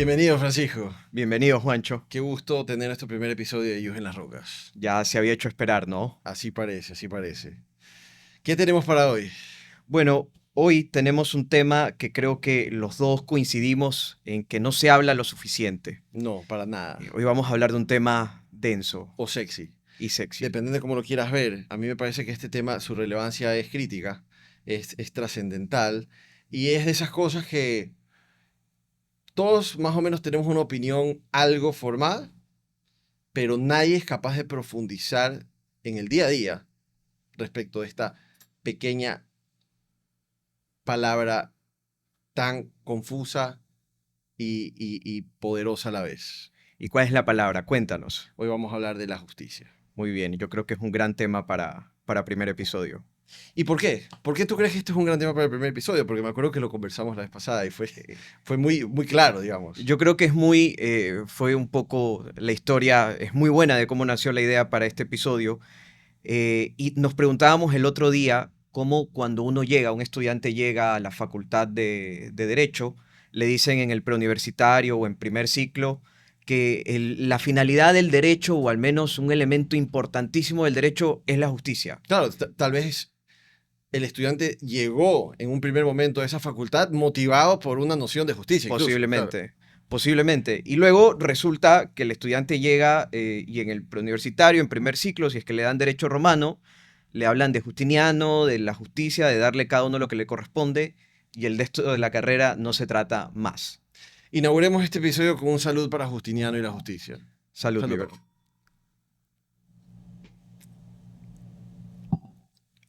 Bienvenido, Francisco. Bienvenido, Juancho. Qué gusto tener nuestro primer episodio de Yus en las Rocas. Ya se había hecho esperar, ¿no? Así parece, así parece. ¿Qué tenemos para hoy? Bueno, hoy tenemos un tema que creo que los dos coincidimos en que no se habla lo suficiente. No, para nada. Hoy vamos a hablar de un tema denso O sexy. y sexy. Dependiendo de cómo lo quieras ver. A mí me parece que este tema, su relevancia es crítica, es trascendental y es de esas cosas que todos más o menos tenemos una opinión algo formada, pero nadie es capaz de profundizar en el día a día respecto de esta pequeña palabra tan confusa y poderosa a la vez. ¿Y cuál es la palabra? Cuéntanos. Hoy vamos a hablar de la justicia. Muy bien, yo creo que es un gran tema para primer episodio. ¿Y por qué? ¿Por qué tú crees que este es un gran tema para el primer episodio? Porque me acuerdo que lo conversamos la vez pasada y fue muy, muy claro, digamos. Yo creo que fue un poco, la historia es muy buena de cómo nació la idea para este episodio. Y nos preguntábamos el otro día cómo cuando un estudiante llega a la facultad de Derecho, le dicen en el preuniversitario o en primer ciclo que la finalidad del derecho, o al menos un elemento importantísimo del derecho, es la justicia. Claro, tal vez el estudiante llegó en un primer momento a esa facultad motivado por una noción de justicia, incluso. Claro. Posiblemente, posiblemente. Y luego resulta que el estudiante llega y en el preuniversitario, en primer ciclo, si es que le dan derecho romano, le hablan de Justiniano, de la justicia, de darle cada uno lo que le corresponde, y el resto de la carrera no se trata más. Inauguremos este episodio con un salud para Justiniano y la justicia. Salud, mi Salud. bro.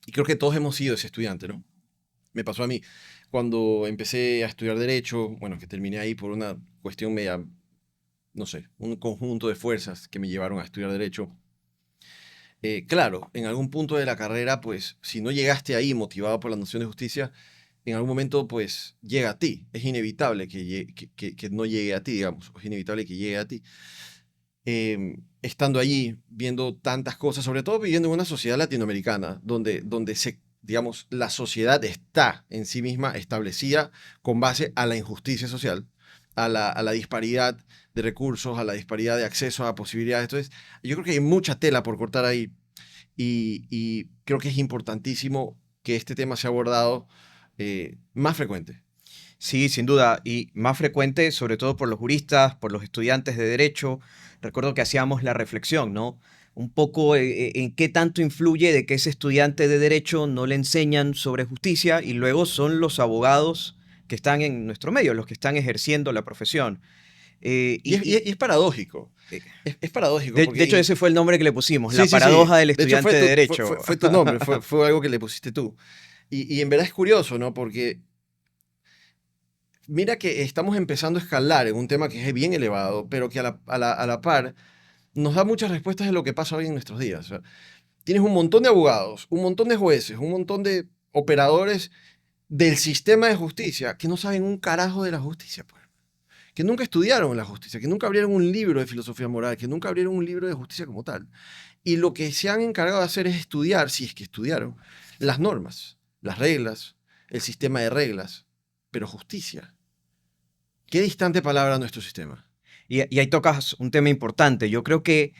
Y creo que todos hemos sido ese estudiante, ¿no? Me pasó a mí. Cuando empecé a estudiar Derecho, bueno, que terminé ahí por una cuestión media, no sé, un conjunto de fuerzas que me llevaron a estudiar Derecho. Claro, en algún punto de la carrera, pues, si no llegaste ahí motivado por la noción de justicia, en algún momento, pues, llega a ti. Es inevitable que no llegue a ti, digamos. Es inevitable que llegue a ti. Estando allí, viendo tantas cosas, sobre todo viviendo en una sociedad latinoamericana, donde digamos, la sociedad está en sí misma establecida con base a la injusticia social, a la disparidad de recursos, a la disparidad de acceso a posibilidades. Entonces, yo creo que hay mucha tela por cortar ahí y creo que es importantísimo que este tema sea abordado más frecuente. Sí, sin duda, y más frecuente, sobre todo por los juristas, por los estudiantes de derecho. Recuerdo que hacíamos la reflexión, ¿no? Un poco en qué tanto influye de que ese estudiante de derecho no le enseñan sobre justicia y luego son los abogados que están en nuestro medio, los que están ejerciendo la profesión. Eh, Y y, y, es paradójico. eh, Es paradójico de hecho, porque... ese fue el nombre que le pusimos, Sí, la sí, sí. paradoja del De hecho, estudiante de derecho. fue tu nombre, fue algo que le pusiste tú. Y en verdad es curioso, ¿no? Porque mira que estamos empezando a escalar en un tema que es bien elevado, pero que a la par nos da muchas respuestas de lo que pasa hoy en nuestros días. O sea, tienes un montón de abogados, un montón de jueces, un montón de operadores del sistema de justicia que no saben un carajo de la justicia, pues. Que nunca estudiaron la justicia, que nunca abrieron un libro de filosofía moral, que nunca abrieron un libro de justicia como tal. Y lo que se han encargado de hacer es estudiar, si es que estudiaron, las normas, las reglas, el sistema de reglas, pero justicia. Qué distante palabra nuestro sistema. Y ahí tocas un tema importante. Yo creo que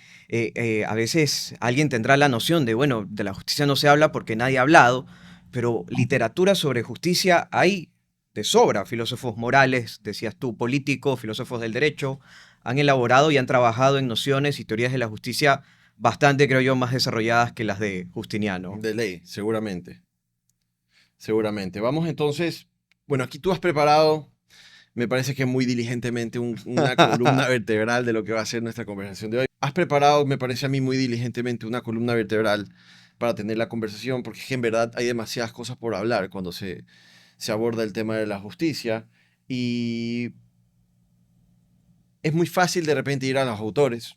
a veces alguien tendrá la noción de, bueno, de la justicia no se habla porque nadie ha hablado, pero literatura sobre justicia hay de sobra. Filósofos morales, decías tú, políticos, filósofos del derecho, han elaborado y han trabajado en nociones y teorías de la justicia bastante, creo yo, más desarrolladas que las de Justiniano. De ley, seguramente. Seguramente. Vamos entonces. Bueno, aquí tú has preparado, me parece que muy diligentemente, una columna vertebral de lo que va a ser nuestra conversación de hoy. Has preparado, me parece a mí muy diligentemente, una columna vertebral para tener la conversación, porque es que en verdad hay demasiadas cosas por hablar cuando se aborda el tema de la justicia. Y es muy fácil de repente ir a los autores,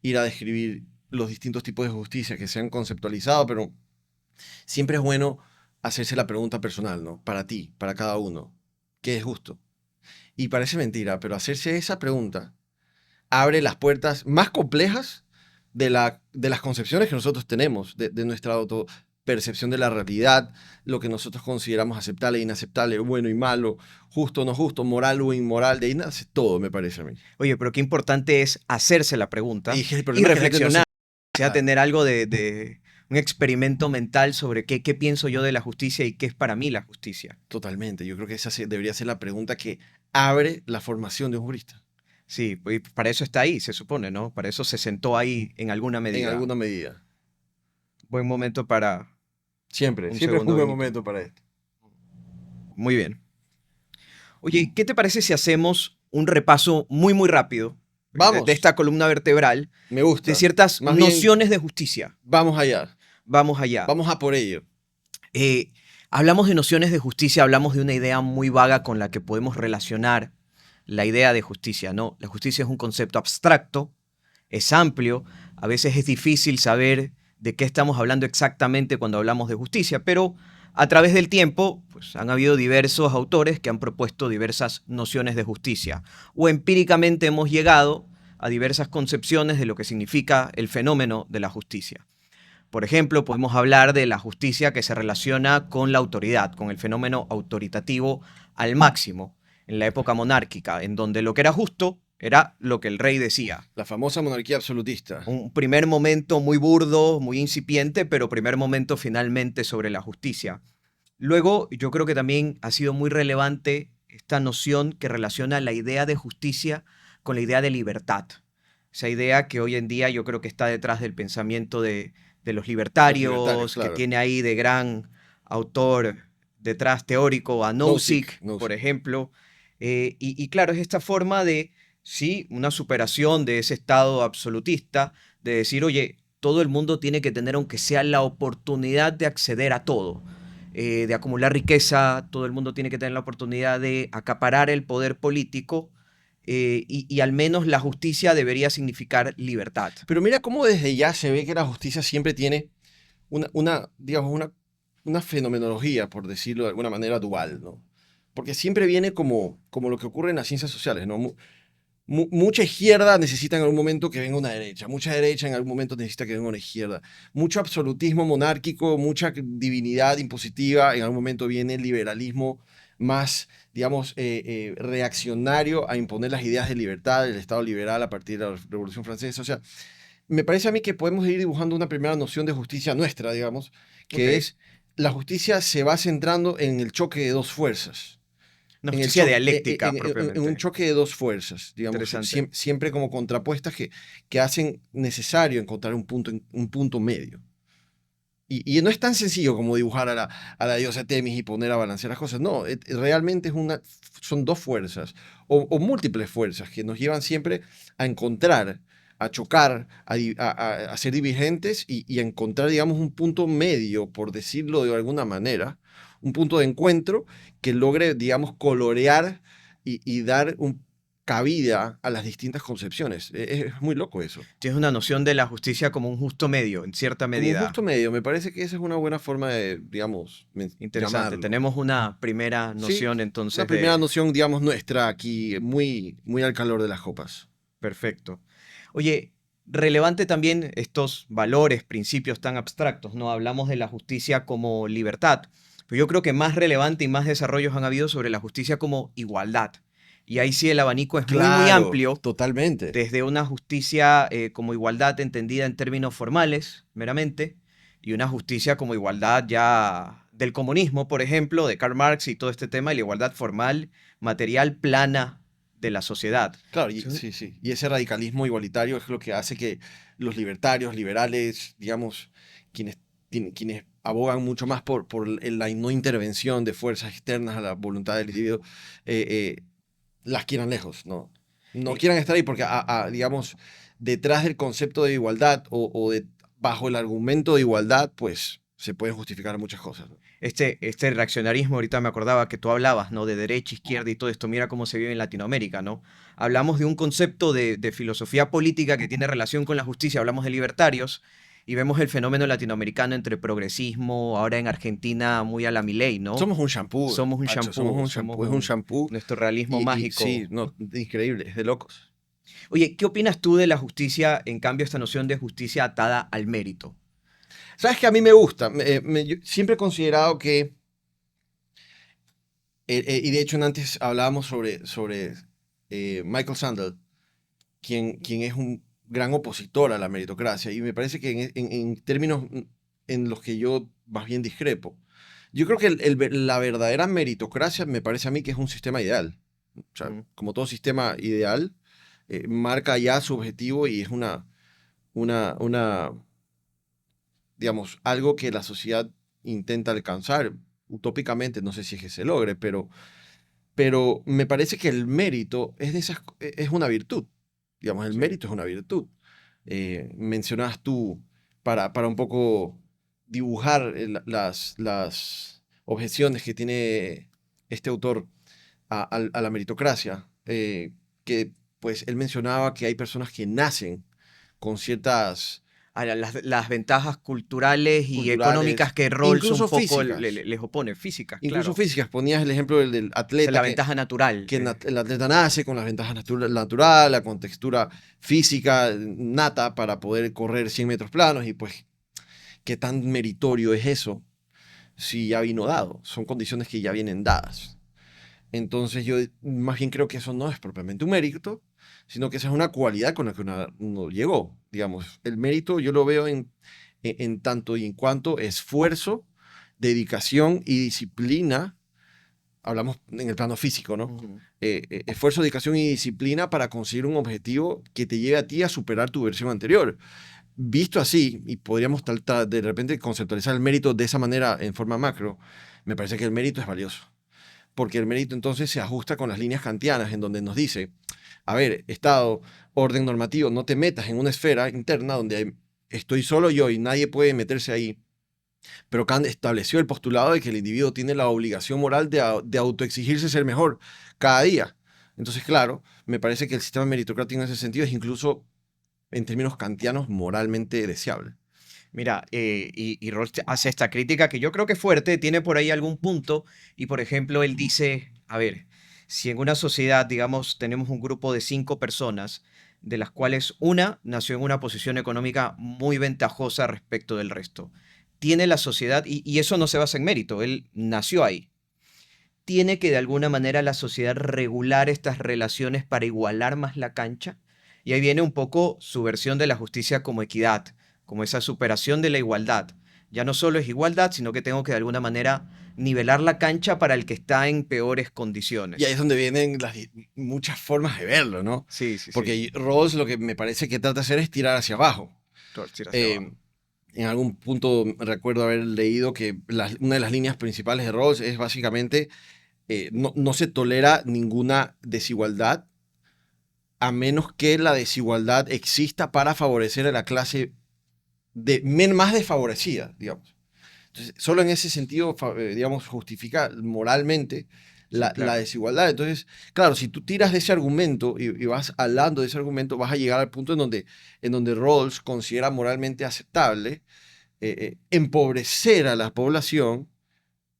ir a describir los distintos tipos de justicia que se han conceptualizado, pero siempre es bueno hacerse la pregunta personal, ¿no? Para ti, para cada uno, ¿qué es justo? Y parece mentira, pero hacerse esa pregunta abre las puertas más complejas de las concepciones que nosotros tenemos, de nuestra percepción de la realidad, lo que nosotros consideramos aceptable e inaceptable, bueno y malo, justo o no justo, moral o inmoral, de ahí nace todo, me parece a mí. Oye, pero qué importante es hacerse la pregunta Y el y problema es que la gente no reflexionar, o sea, Claro, tener algo de un experimento mental sobre qué pienso yo de la justicia y qué es para mí la justicia. totalmente. Yo creo que esa debería ser la pregunta que abre la formación de un jurista, Sí, pues para eso está ahí, se supone, ¿no? Para eso se sentó ahí en alguna en medida. alguna medida. Buen momento para Siempre, un siempre es un segundo buen vinito. momento para esto. Muy bien. Oye, ¿qué te parece si hacemos un repaso muy, muy rápido de Vamos, esta columna vertebral me de gusta. ciertas Más bien, nociones de justicia? vamos allá. Vamos allá. Vamos a por ello. Eh, Hablamos de nociones de justicia, hablamos de una idea muy vaga con la que podemos relacionar la idea de justicia, ¿no? La justicia es un concepto abstracto, es amplio, a veces es difícil saber de qué estamos hablando exactamente cuando hablamos de justicia, pero a través del tiempo pues, han habido diversos autores que han propuesto diversas nociones de justicia, o empíricamente hemos llegado a diversas concepciones de lo que significa el fenómeno de la justicia. Por ejemplo, podemos hablar de la justicia que se relaciona con la autoridad, con el fenómeno autoritativo al máximo, en la época monárquica, en donde lo que era justo era lo que el rey decía. La famosa monarquía absolutista. Un primer momento muy burdo, muy incipiente, pero primer momento finalmente sobre la justicia. Luego, yo creo que también ha sido muy relevante esta noción que relaciona la idea de justicia con la idea de libertad. Esa idea que hoy en día yo creo que está detrás del pensamiento de los Los libertarios, libertarios, que claro. tiene ahí de gran autor detrás teórico a Nozick, Nozick, por Nozick. ejemplo. Y claro, es esta forma de, sí, una superación de ese estado absolutista, de decir, oye, todo el mundo tiene que tener, aunque sea la oportunidad de acceder a todo, de acumular riqueza, todo el mundo tiene que tener la oportunidad de acaparar el poder político, y al menos la justicia debería significar libertad. Pero mira cómo desde ya se ve que la justicia siempre tiene digamos, una fenomenología, por decirlo de alguna manera, dual, ¿no? Porque siempre viene como lo que ocurre en las ciencias sociales, ¿no? Mucha izquierda necesita en algún momento que venga una derecha, mucha derecha en algún momento necesita que venga una izquierda, mucho absolutismo monárquico, mucha divinidad impositiva, en algún momento viene el liberalismo más, digamos, reaccionario a imponer las ideas de libertad, del Estado liberal a partir de la Revolución Francesa. O sea, me parece a mí que podemos ir dibujando una primera noción de justicia nuestra, digamos, Ok. que es la justicia se va centrando en el choque de dos fuerzas Una en, el justicia cho- dialéctica en un propiamente. choque de dos fuerzas, digamos, Interesante. siempre como contrapuestas que hacen necesario encontrar un punto medio. Y no es tan sencillo como dibujar a la diosa Temis y poner a balancear las cosas. No, realmente son dos fuerzas o múltiples fuerzas que nos llevan siempre a encontrar, a chocar, a ser divergentes y a encontrar, digamos, un punto medio, por decirlo de alguna manera, un punto de encuentro que logre, digamos, colorear y dar cabida a las distintas concepciones. Es muy loco eso. Tienes una noción de la justicia como un justo medio, en cierta Como un medida. justo medio, me parece que esa es una buena forma de, digamos, Interesante. llamarlo. Tenemos una primera Sí, noción una entonces primera de... noción, digamos, nuestra aquí, muy, muy al calor de las copas. Perfecto. Oye, relevante también estos valores, principios tan abstractos, ¿no? Hablamos de la justicia como libertad, pero yo creo que más relevante y más desarrollos han habido sobre la justicia como igualdad. Y ahí sí el abanico es muy, muy Claro, amplio, totalmente. desde una justicia como igualdad entendida en términos formales, meramente, y una justicia como igualdad ya del comunismo, por ejemplo, de Karl Marx y todo este tema, y la igualdad formal, material, plana de la sociedad. Claro, Entonces, sí, sí. Y ese radicalismo igualitario es lo que hace que los libertarios, liberales, digamos, quienes, quienes abogan mucho más por la no intervención de fuerzas externas a la voluntad del individuo, eh, eh, las quieran lejos, ¿no? No eh, quieran estar ahí porque, digamos, detrás del concepto de igualdad bajo el argumento de igualdad, pues se pueden justificar muchas cosas, ¿no? este reaccionarismo, ahorita me acordaba que tú hablabas, ¿no? De derecha, izquierda y todo esto, mira cómo se vive en Latinoamérica, ¿no? Hablamos de un concepto de filosofía política que tiene relación con la justicia, hablamos de libertarios y vemos el fenómeno latinoamericano entre progresismo, ahora en Argentina muy a la Milei, ¿no? Somos un shampoo, Somos un macho, somos shampoo, un somos shampoo, es un shampoo. nuestro realismo Y sí, mágico. no, increíble, es de locos. Oye, ¿qué opinas tú de la justicia, en cambio, esta noción de justicia atada al mérito? Sabes que a mí me gusta. Yo siempre he considerado que, y de hecho antes hablábamos sobre Michael Sandel, quien es un gran opositor a la meritocracia, y me parece que en términos en los que yo más bien discrepo, yo creo que la verdadera meritocracia me parece a mí que es un sistema ideal. O sea, Mm. como todo sistema ideal, marca ya su objetivo y es una, digamos, algo que la sociedad intenta alcanzar utópicamente, no sé si es que se logre, pero me parece que el mérito es, es una virtud. Digamos, el Sí. mérito es una virtud. Mencionabas tú, para un poco dibujar las objeciones que tiene este autor a la meritocracia, que pues él mencionaba que hay personas que nacen con ciertas A las ventajas culturales y económicas culturales, que Rawls un incluso poco físicas. les opone, físicas, Incluso claro. físicas. Ponías el ejemplo del Esa es atleta la ventaja natural. el atleta nace con las ventajas natural, la contextura física nata para poder correr 100 metros planos y pues qué tan meritorio es eso si ya vino dado. Son condiciones que ya vienen dadas. Entonces yo más bien creo que eso no es propiamente un mérito, sino que esa es una cualidad con la que uno llegó. Digamos, el mérito yo lo veo en tanto y en cuanto esfuerzo, dedicación y disciplina. Hablamos en el plano físico, ¿no? Ujú. Esfuerzo, dedicación y disciplina para conseguir un objetivo que te lleve a ti a superar tu versión anterior. Visto así, y podríamos de repente conceptualizar el mérito de esa manera en forma macro, me parece que el mérito es valioso. Porque el mérito entonces se ajusta con las líneas kantianas en donde nos dice, a ver, Estado, orden normativo, no te metas en una esfera interna donde estoy solo yo y nadie puede meterse ahí. Pero Kant estableció el postulado de que el individuo tiene la obligación moral de autoexigirse ser mejor cada día. Entonces, claro, me parece que el sistema meritocrático en ese sentido es incluso, en términos kantianos, moralmente deseable. Mira, y Rawls hace esta crítica que yo creo que es fuerte, tiene por ahí algún punto, y por ejemplo, él dice, a ver, si en una sociedad, digamos, tenemos un grupo de 5 personas, de las cuales una nació en una posición económica muy ventajosa respecto del resto, tiene la sociedad, y eso no se basa en mérito, él nació ahí, tiene que de alguna manera la sociedad regular estas relaciones para igualar más la cancha. Y ahí viene un poco su versión de la justicia como equidad, como esa superación de la igualdad. Ya no solo es igualdad, sino que tengo que de alguna manera nivelar la cancha para el que está en peores Y ahí condiciones. es donde vienen muchas formas de verlo, ¿no? Sí, sí, sí. Porque Rawls lo que me parece que trata de hacer es tirar hacia abajo. Torcer hacia Eh, abajo. en algún punto recuerdo haber leído que una de las líneas principales de Rawls es básicamente no se tolera ninguna desigualdad a menos que la desigualdad exista para favorecer a la clase más desfavorecida, digamos. Entonces, solo en ese sentido, digamos, justifica moralmente Sí, la claro. desigualdad. Entonces, claro, si tú tiras de ese argumento y vas hablando de ese argumento, vas a llegar al punto en donde Rawls considera moralmente aceptable empobrecer a la población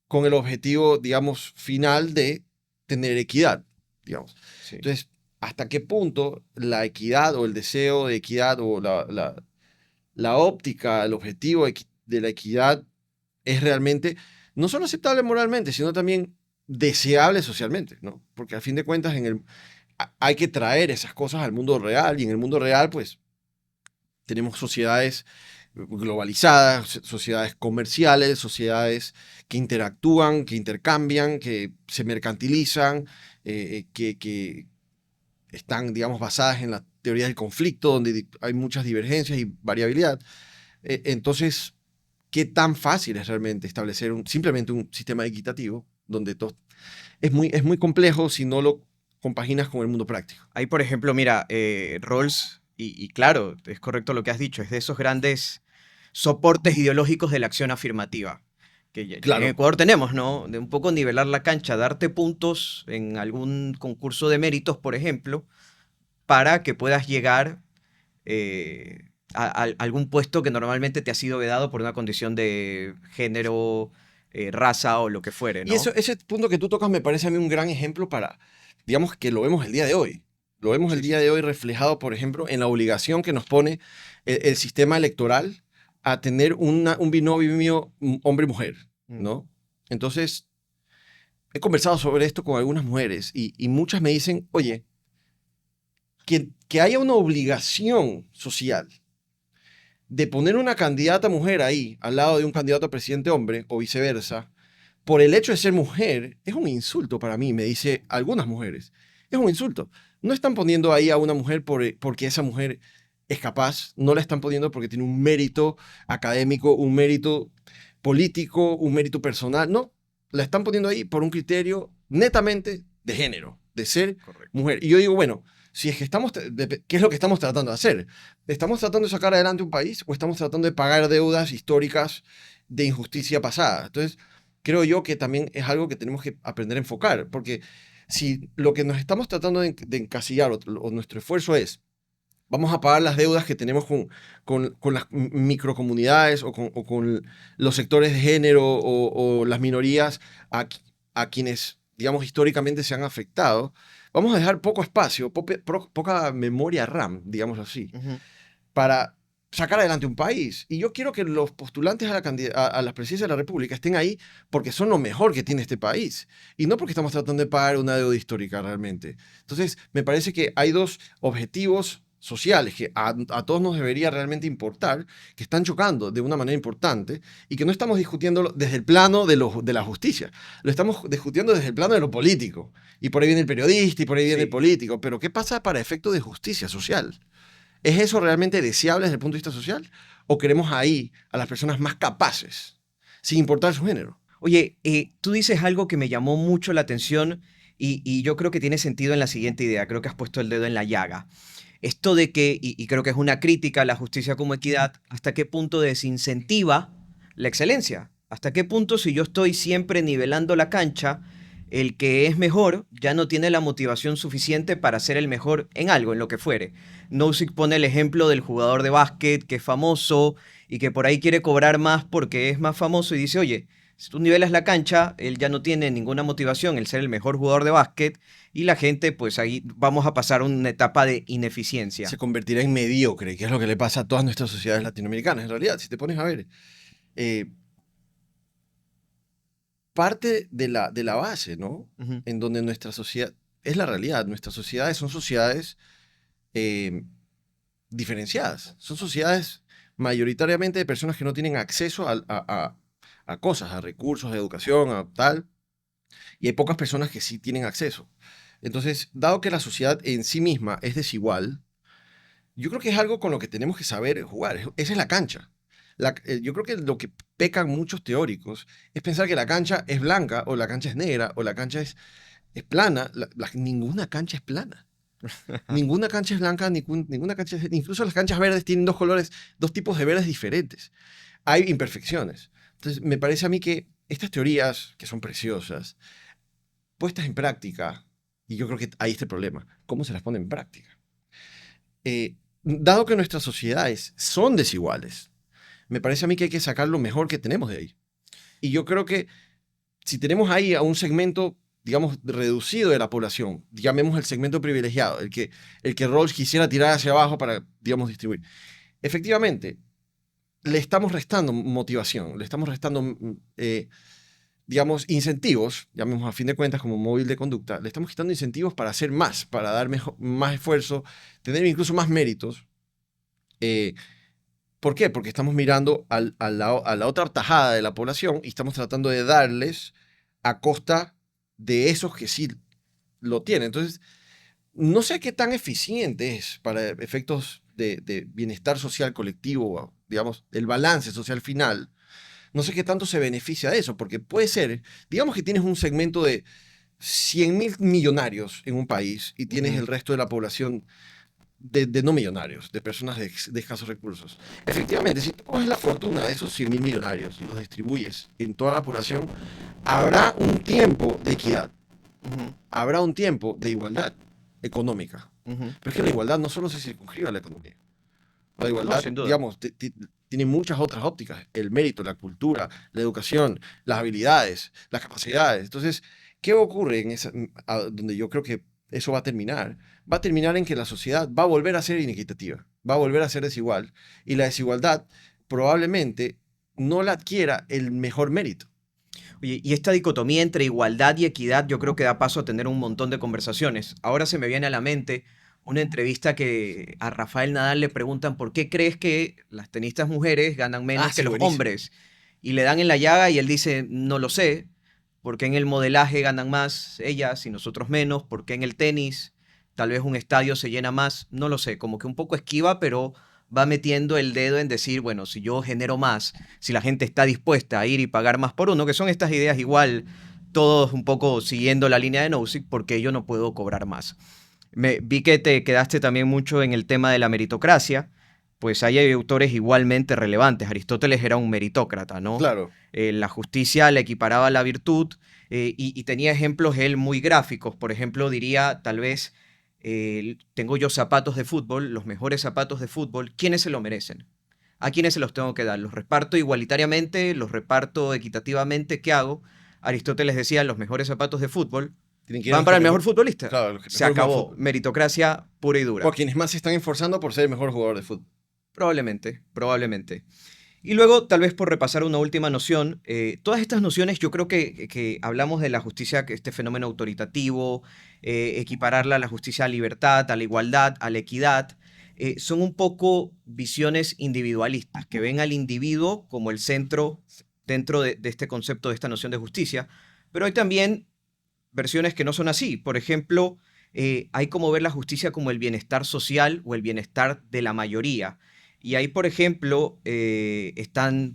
con el objetivo, digamos, final de tener equidad, digamos. Sí. Entonces, ¿hasta qué punto la equidad o el deseo de equidad o la óptica, el objetivo de la equidad es realmente no solo aceptable moralmente, sino también deseable socialmente, ¿no? Porque al fin de cuentas hay que traer esas cosas al mundo real y en el mundo real, pues, tenemos sociedades globalizadas, sociedades comerciales, sociedades que interactúan, que intercambian, que se mercantilizan, que están, digamos, basadas en la teoría del conflicto, donde hay muchas divergencias y variabilidad. Entonces, ¿qué tan fácil es realmente establecer simplemente un sistema equitativo donde todo es muy complejo si no lo compaginas con el mundo práctico? Ahí, por ejemplo, mira, Rawls, y claro, es correcto lo que has dicho, es de esos grandes soportes ideológicos de la acción afirmativa, que en Claro. Ecuador tenemos, ¿no? De un poco nivelar la cancha, darte puntos en algún concurso de méritos, por ejemplo, para que puedas llegar a algún puesto que normalmente te ha sido vedado por una condición de género, raza o lo que fuere, Y ¿no? ese punto que tú tocas me parece a mí un gran ejemplo para, digamos, que lo vemos el día de hoy. Lo vemos el Sí, sí. día de hoy reflejado, por ejemplo, en la obligación que nos pone el sistema electoral a tener un binomio hombre-mujer, ¿no? Entonces, he conversado sobre esto con algunas mujeres y muchas me dicen, oye, que haya una obligación social de poner una candidata mujer ahí al lado de un candidato a presidente hombre o viceversa, por el hecho de ser mujer, es un insulto para mí, me dice algunas mujeres. Es un insulto. No están poniendo ahí a una mujer porque esa mujer es capaz, no la están poniendo porque tiene un mérito académico, un mérito político, un mérito personal. No, la están poniendo ahí por un criterio netamente de género, de ser Correcto. mujer. Y yo digo, bueno, si es que ¿qué es lo que estamos tratando de hacer? ¿Estamos tratando de sacar adelante un país o estamos tratando de pagar deudas históricas de injusticia pasada? Entonces, creo yo que también es algo que tenemos que aprender a enfocar, porque si lo que nos estamos tratando de encasillar o nuestro esfuerzo es, vamos a pagar las deudas que tenemos con las microcomunidades o con los sectores de género o las minorías a quienes, digamos, históricamente se han afectado, vamos a dejar poco espacio, poca memoria RAM, digamos así, para sacar adelante un país. Y yo quiero que los postulantes a la presidencia de la República estén ahí porque son lo mejor que tiene este país y no porque estamos tratando de pagar una deuda histórica realmente. Entonces, me parece que hay dos objetivos sociales que a todos nos debería realmente importar, que están chocando de una manera importante y que no estamos discutiendo desde el plano de la justicia, lo estamos discutiendo desde el plano de lo político. Y por ahí viene el periodista y por ahí viene el Sí. político. Pero ¿qué pasa para efectos de justicia social? ¿Es eso realmente deseable desde el punto de vista social? ¿O queremos ahí a las personas más capaces, sin importar su género? Oye, tú dices algo que me llamó mucho la atención y yo creo que tiene sentido en la siguiente idea. Creo que has puesto el dedo en la llaga. Esto de que, y creo que es una crítica a la justicia como equidad, ¿hasta qué punto desincentiva la excelencia? ¿Hasta qué punto si yo estoy siempre nivelando la cancha, el que es mejor ya no tiene la motivación suficiente para ser el mejor en algo, en lo que fuere? Nozick pone el ejemplo del jugador de básquet que es famoso y que por ahí quiere cobrar más porque es más famoso y dice, oye, si tú nivelas la cancha, él ya no tiene ninguna motivación el ser el mejor jugador de básquet y la gente, pues ahí vamos a pasar una etapa de ineficiencia. Se convertirá en mediocre, que es lo que le pasa a todas nuestras sociedades latinoamericanas. En realidad, si te pones a ver, eh, parte de la base, ¿no? Ujú. En donde nuestra sociedad, es la realidad, nuestras sociedades son sociedades eh, diferenciadas. Son sociedades mayoritariamente de personas que no tienen acceso a cosas, a recursos, a educación, a tal, y hay pocas personas que sí tienen acceso. Entonces, dado que la sociedad en sí misma es desigual, yo creo que es algo con lo que tenemos que saber jugar. Esa es la cancha. Yo creo que lo que pecan muchos teóricos es pensar que la cancha es blanca o la cancha es negra o la cancha es plana. Ninguna cancha es plana. Ninguna cancha es blanca, ninguna cancha incluso las canchas verdes tienen dos colores, dos tipos de verdes diferentes. Hay imperfecciones. Entonces, me parece a mí que estas teorías, que son preciosas, puestas en práctica, y yo creo que ahí está el problema, ¿cómo se las pone en práctica? Dado que nuestras sociedades son desiguales, me parece a mí que hay que sacar lo mejor que tenemos de ahí. Y yo creo que si tenemos ahí a un segmento, digamos, reducido de la población, llamemos el segmento privilegiado, el que Rawls quisiera tirar hacia abajo para, digamos, distribuir. Efectivamente, le estamos restando motivación, le estamos restando, digamos, incentivos, llamemos a fin de cuentas como móvil de conducta, le estamos quitando incentivos para hacer más, para dar más esfuerzo, tener incluso más méritos. Eh, ¿Por qué? Porque estamos mirando a la otra tajada de la población y estamos tratando de darles a costa de esos que sí lo tienen. Entonces, no sé qué tan eficiente es para efectos de bienestar social colectivo, digamos, el balance social final. No sé qué tanto se beneficia de eso, porque puede ser, digamos que tienes un segmento de 100.000 millonarios en un país y tienes Ujú. el resto de la población de no millonarios, de personas de escasos recursos. Efectivamente, si tú coges la fortuna de esos 100.000 millonarios y los distribuyes en toda la población, habrá un tiempo de equidad, Ujú. habrá un tiempo de igualdad económica. Ujú. Pero es que la igualdad no solo se circunscribe a la economía. La No, igualdad, sin duda. digamos, tiene muchas otras ópticas. El mérito, la cultura, la educación, las habilidades, las capacidades. Entonces, ¿qué ocurre en donde yo creo que eso va a terminar? Va a terminar en que la sociedad va a volver a ser inequitativa, va a volver a ser desigual. Y la desigualdad probablemente no la adquiera el mejor mérito. Oye, y esta dicotomía entre igualdad y equidad yo creo que da paso a tener un montón de conversaciones. Ahora se me viene a la mente una entrevista que a Rafael Nadal le preguntan ¿por qué crees que las tenistas mujeres ganan menos Sí, que los buenísimo. hombres? Y le dan en la llaga y él dice, no lo sé, porque en el modelaje ganan más ellas y nosotros menos, porque en el tenis tal vez un estadio se llena más, no lo sé, como que un poco esquiva, pero va metiendo el dedo en decir, bueno, si yo genero más, si la gente está dispuesta a ir y pagar más por uno, que son estas ideas igual, todos un poco siguiendo la línea de Nozick, porque yo no puedo cobrar más. Vi que te quedaste también mucho en el tema de la meritocracia, pues hay autores igualmente relevantes. Aristóteles era un meritócrata, ¿no? Claro. La justicia le equiparaba a la virtud y tenía ejemplos él muy gráficos. Por ejemplo, diría tal vez, tengo yo zapatos de fútbol, los mejores zapatos de fútbol, ¿quiénes se lo merecen? ¿A quiénes se los tengo que dar? ¿Los reparto igualitariamente? ¿Los reparto equitativamente? ¿Qué hago? Aristóteles decía, los mejores zapatos de fútbol Tienen que ir a van los para que el mejor mejor- futbolista. Claro, los que Se mejor juegan acabó. fútbol. Meritocracia pura y dura. O quienes más se están esforzando por ser el mejor jugador de fútbol. Probablemente, probablemente. Y luego, tal vez por repasar una última noción, todas estas nociones yo creo que hablamos de la justicia, que este fenómeno autoritativo, equipararla a la justicia a la libertad, a la igualdad, a la equidad, son un poco visiones individualistas, que ven al individuo como el centro dentro de este concepto, de esta noción de justicia, pero hay también versiones que no son así. Por ejemplo, hay como ver la justicia como el bienestar social o el bienestar de la mayoría. Y ahí, por ejemplo,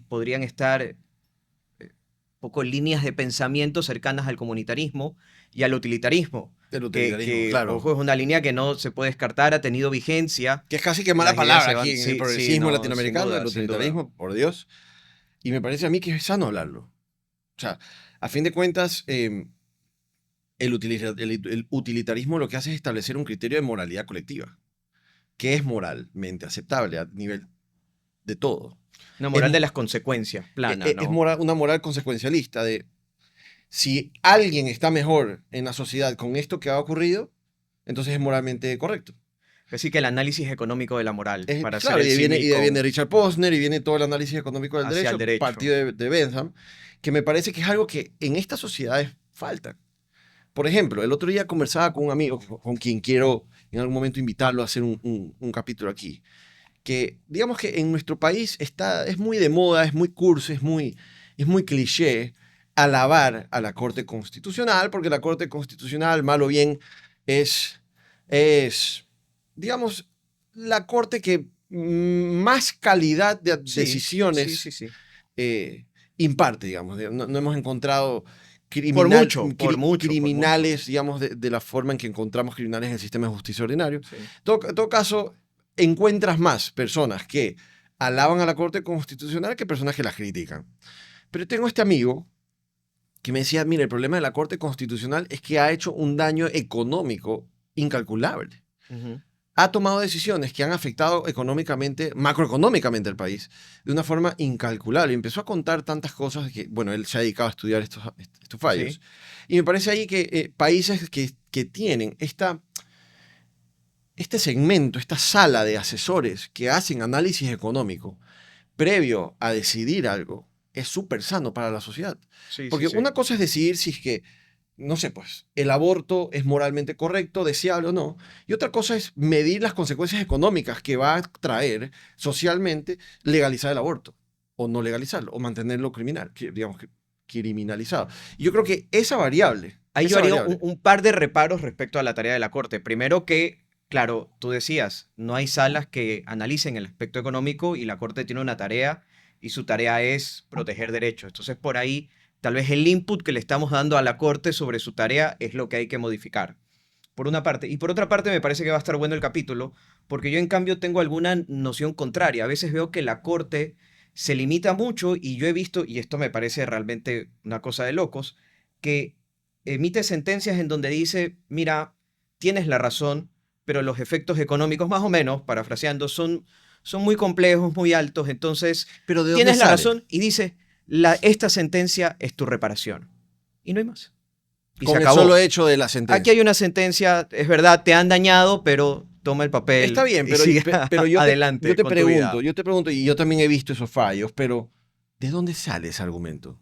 podrían estar poco líneas de pensamiento cercanas al comunitarismo y al utilitarismo. El utilitarismo, Ojo, claro. es una línea que no se puede descartar, ha tenido vigencia. Que es casi que mala Las ideas palabra se van- aquí en el sí, progresismo no, sin latinoamericano, duda, el sin duda. utilitarismo, por Dios. Y me parece a mí que es sano hablarlo. O sea, a fin de cuentas, el utilitarismo lo que hace es establecer un criterio de moralidad colectiva, que es moralmente aceptable a nivel de todo. Una Es, moral de las consecuencias, plana, es ¿no? una moral consecuencialista de si alguien está mejor en la sociedad con esto que ha ocurrido, entonces es moralmente correcto. Así que el análisis económico de la moral, para hacer Claro, el y símil de ahí viene con Richard Posner y viene todo el análisis económico del hacia el derecho, derecho. partido de Bentham, que me parece que es algo que en estas sociedades falta. Por ejemplo, el otro día conversaba con un amigo con quien quiero en algún momento invitarlo a hacer un capítulo aquí, que digamos que en nuestro país es muy de moda, es muy curso, es muy cliché alabar a la Corte Constitucional, porque la Corte Constitucional, mal o bien, es digamos, la Corte que más calidad de Sí, decisiones sí. imparte, digamos. No hemos encontrado Por mucho, por mucho. criminales, digamos, de la forma en que encontramos criminales en el sistema de justicia ordinario. Sí. En todo caso, encuentras más personas que alaban a la Corte Constitucional que personas que las critican. Pero tengo este amigo que me decía, mira, el problema de la Corte Constitucional es que ha hecho un daño económico incalculable. Ujú. Ha tomado decisiones que han afectado económicamente, macroeconómicamente al país, de una forma incalculable. Y empezó a contar tantas cosas que, bueno, él se ha dedicado a estudiar estos fallos. Sí. Y me parece ahí que países que tienen este segmento, esta sala de asesores que hacen análisis económico previo a decidir algo, es súper sano para la sociedad. Sí, Porque sí. una cosa es decidir si es que, no sé, pues, el aborto es moralmente correcto, deseable o no. Y otra cosa es medir las consecuencias económicas que va a traer socialmente legalizar el aborto, o no legalizarlo, o mantenerlo criminal, digamos, criminalizado. Y yo creo que esa variable... Ahí esa yo haría variable- un par de reparos respecto a la tarea de la Corte. Primero que, claro, tú decías, no hay salas que analicen el aspecto económico y la Corte tiene una tarea y su tarea es proteger derechos. Entonces, por ahí, tal vez el input que le estamos dando a la Corte sobre su tarea es lo que hay que modificar. Por una parte. Y por otra parte, me parece que va a estar bueno el capítulo, porque yo en cambio tengo alguna noción contraria. A veces veo que la Corte se limita mucho y yo he visto, y esto me parece realmente una cosa de locos, que emite sentencias en donde dice, mira, tienes la razón, pero los efectos económicos, más o menos, parafraseando, son muy complejos, muy altos, entonces Pero ¿de dónde tienes la sale? razón y dice, esta sentencia es tu reparación. Y no hay más. Y Con se el acabó. solo hecho de la sentencia. Aquí hay una sentencia, es verdad, te han dañado, pero toma el papel Está bien, y pero, sigue pero adelante con tu vida. yo te pregunto, y yo también he visto esos fallos, pero ¿de dónde sale ese argumento?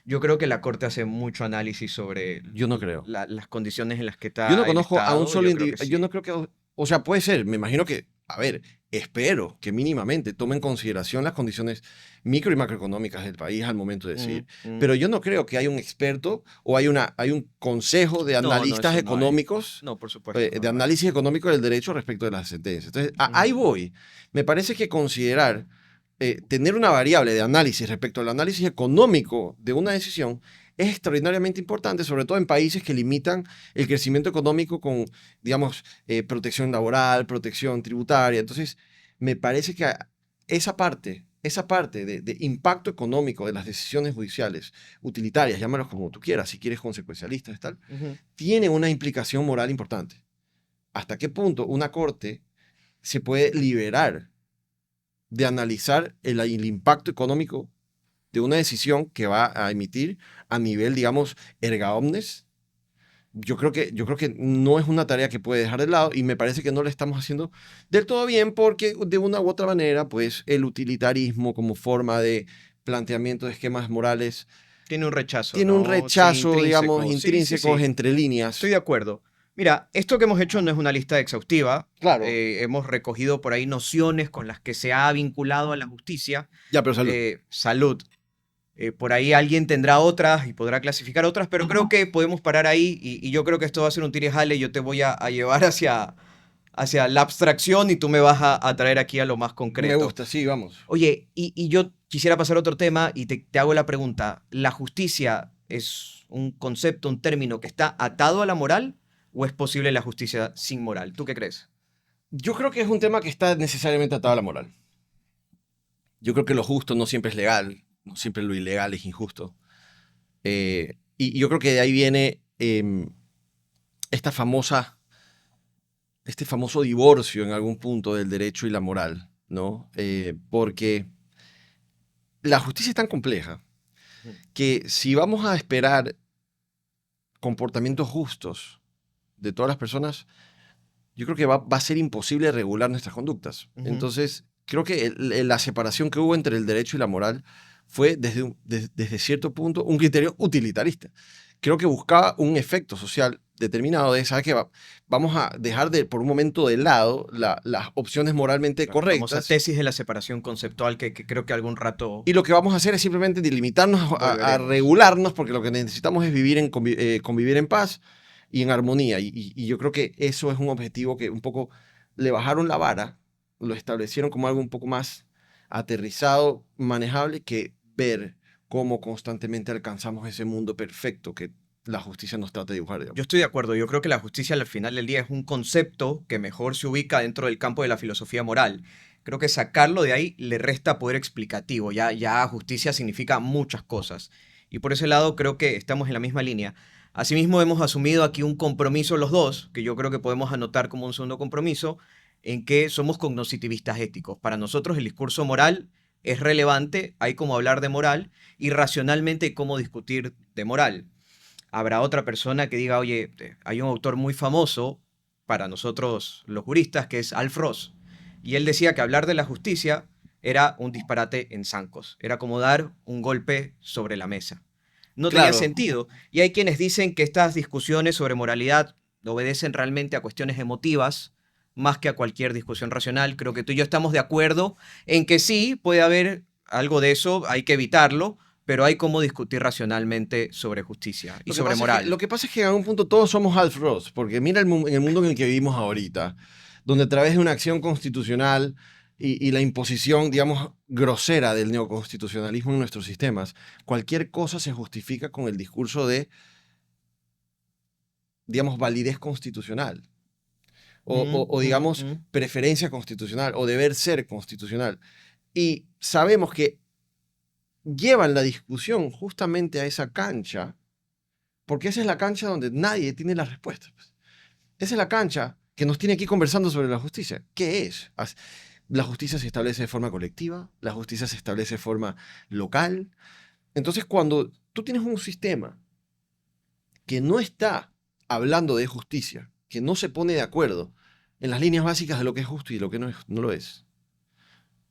Yo creo que la Corte hace mucho análisis sobre Yo no creo. las condiciones en las que Yo no está el conozco a un Estado. solo Yo creo que individuo, yo no sí. creo que, o sea, puede ser, me imagino que, a ver, espero que mínimamente tomen en consideración las condiciones micro y macroeconómicas del país al momento de Mm, decidir, mm. pero yo no creo que haya un experto o hay un consejo de No, no, analistas eso no hay. económicos, No, por supuesto, no de lo hay. análisis económico del derecho respecto de las sentencias. Entonces, ahí Ujú. voy. Me parece que considerar, tener una variable de análisis respecto al análisis económico de una decisión es extraordinariamente importante, sobre todo en países que limitan el crecimiento económico con, digamos, protección laboral, protección tributaria. Entonces, me parece que esa parte de impacto económico de las decisiones judiciales, utilitarias, llámalos como tú quieras, si quieres consecuencialistas y tal, Ujú. tiene una implicación moral importante. ¿Hasta qué punto una corte se puede liberar de analizar el impacto económico de una decisión que va a emitir a nivel, digamos, erga omnes? Yo creo que no es una tarea que puede dejar de lado y me parece que no la estamos haciendo del todo bien porque de una u otra manera, pues el utilitarismo como forma de planteamiento de esquemas morales Tiene un rechazo, tiene un ¿no? Sí, rechazo, digamos, intrínseco. Sí, sí, intrínseco sí. entre Estoy líneas. de acuerdo. Mira, esto que hemos hecho no es una lista exhaustiva. Claro. Hemos recogido por ahí nociones con las que se ha vinculado a la justicia. Ya, pero salud. Salud. Por ahí alguien tendrá otras y podrá clasificar otras, pero creo que podemos parar ahí y yo creo que esto va a ser un tire jale. Yo te voy a llevar hacia la abstracción y tú me vas a traer aquí a lo más Me concreto. gusta, sí, vamos. Oye, y yo quisiera pasar a otro tema y te hago la pregunta. ¿La justicia es un concepto, un término que está atado a la moral o es posible la justicia sin moral? ¿Tú qué crees? Yo creo que es un tema que está necesariamente atado a la moral. Yo creo que lo justo no siempre es legal, no siempre lo ilegal es injusto. Y yo creo que de ahí viene esta famosa, este famoso divorcio en algún punto del derecho y la moral, ¿no? Porque la justicia es tan compleja Ujú. que si vamos a esperar comportamientos justos de todas las personas, yo creo que va a ser imposible regular nuestras conductas. Ujú. Entonces, creo que la separación que hubo entre el derecho y la moral fue desde cierto punto un criterio utilitarista. Creo que buscaba un efecto social determinado de, ¿sabes qué? Vamos a dejar por un momento de lado las opciones moralmente La famosa correctas tesis de la separación conceptual que creo que algún rato y lo que vamos a hacer es simplemente delimitarnos a volveremos. regularnos porque lo que necesitamos es convivir en paz y en armonía. Y yo creo que eso es un objetivo que un poco le bajaron la vara, lo establecieron como algo un poco más aterrizado, manejable, que ver cómo constantemente alcanzamos ese mundo perfecto que la justicia nos trata de dibujar, Yo digamos. estoy de acuerdo, yo creo que la justicia al final del día es un concepto que mejor se ubica dentro del campo de la filosofía moral. Creo que sacarlo de ahí le resta poder explicativo, ya justicia significa muchas cosas. Y por ese lado creo que estamos en la misma línea. Asimismo hemos asumido aquí un compromiso los dos, que yo creo que podemos anotar como un segundo compromiso, en que somos cognoscitivistas éticos. Para nosotros el discurso moral es relevante, hay como hablar de moral y racionalmente hay como discutir de moral. Habrá otra persona que diga, oye, hay un autor muy famoso para nosotros los juristas que es Alf Ross, y él decía que hablar de la justicia era un disparate en zancos, era como dar un golpe sobre la mesa. No tenía Claro, sentido, y hay quienes dicen que estas discusiones sobre moralidad obedecen realmente a cuestiones emotivas más que a cualquier discusión racional. Creo que tú y yo estamos de acuerdo en que sí, puede haber algo de eso, hay que evitarlo, pero hay cómo discutir racionalmente sobre justicia y sobre lo moral. que pasa es que en algún punto todos somos Alf Ross, porque mira en el mundo en el que vivimos ahorita, donde a través de una acción constitucional y la imposición, digamos, grosera del neoconstitucionalismo en nuestros sistemas, cualquier cosa se justifica con el discurso de, digamos, validez constitucional digamos, preferencia constitucional o deber ser constitucional. Y sabemos que llevan la discusión justamente a esa cancha, porque esa es la cancha donde nadie tiene las respuestas, pues. Esa es la cancha que nos tiene aquí conversando sobre la justicia. ¿Qué es? La justicia se establece de forma colectiva, la justicia se establece de forma local. Entonces, cuando tú tienes un sistema que no está hablando de justicia, que no se pone de acuerdo en las líneas básicas de lo que es justo y lo que no lo es.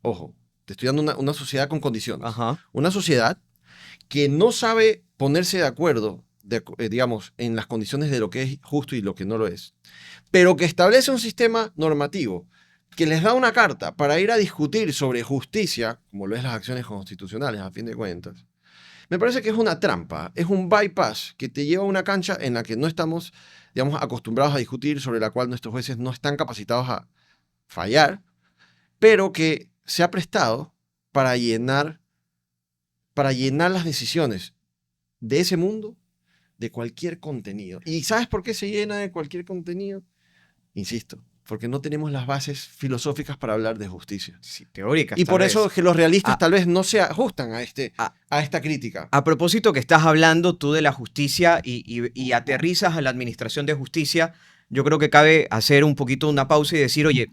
Ojo, te estoy dando una sociedad con condiciones. Ajá. Una sociedad que no sabe ponerse de acuerdo, digamos, en las condiciones de lo que es justo y lo que no lo es, pero que establece un sistema normativo que les da una carta para ir a discutir sobre justicia, como lo es las acciones constitucionales, a fin de cuentas. Me parece que es una trampa, es un bypass que te lleva a una cancha en la que no estamos, digamos, acostumbrados a discutir, sobre la cual nuestros jueces no están capacitados a fallar, pero que se ha prestado para llenar las decisiones de ese mundo de cualquier contenido. ¿Y sabes por qué se llena de cualquier contenido? Insisto, porque no tenemos las bases filosóficas para hablar de justicia. Sí, teóricas, Y tal por vez. eso es que los realistas Ah, tal vez no se ajustan a ah, esta crítica. A propósito que estás hablando tú de la justicia y aterrizas a la administración de justicia, yo creo que cabe hacer un poquito una pausa y decir, oye,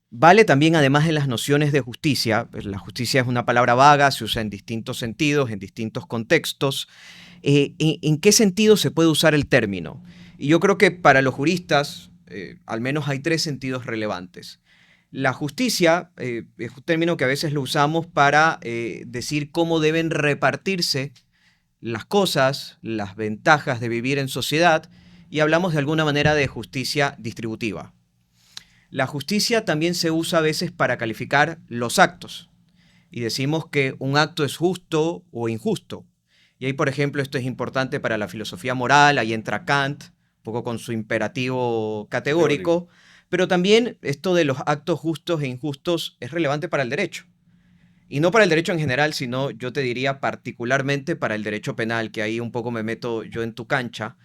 vale también además de las nociones de justicia, pues la justicia es una palabra vaga, se usa en distintos sentidos, en distintos contextos. ¿En qué sentido se puede usar el término? Y yo creo que para los juristas, al menos hay tres sentidos relevantes. La justicia es un término que a veces lo usamos para decir cómo deben repartirse las cosas, las ventajas de vivir en sociedad, y hablamos de alguna manera de justicia distributiva. La justicia también se usa a veces para calificar los actos, y decimos que un acto es justo o injusto. Y ahí, por ejemplo, esto es importante para la filosofía moral, ahí entra Kant, un poco con su imperativo categórico, pero también esto de los actos justos e injustos es relevante para el derecho. Y no para el derecho en general, sino yo te diría particularmente para el derecho penal, que ahí un poco me meto yo en tu cancha,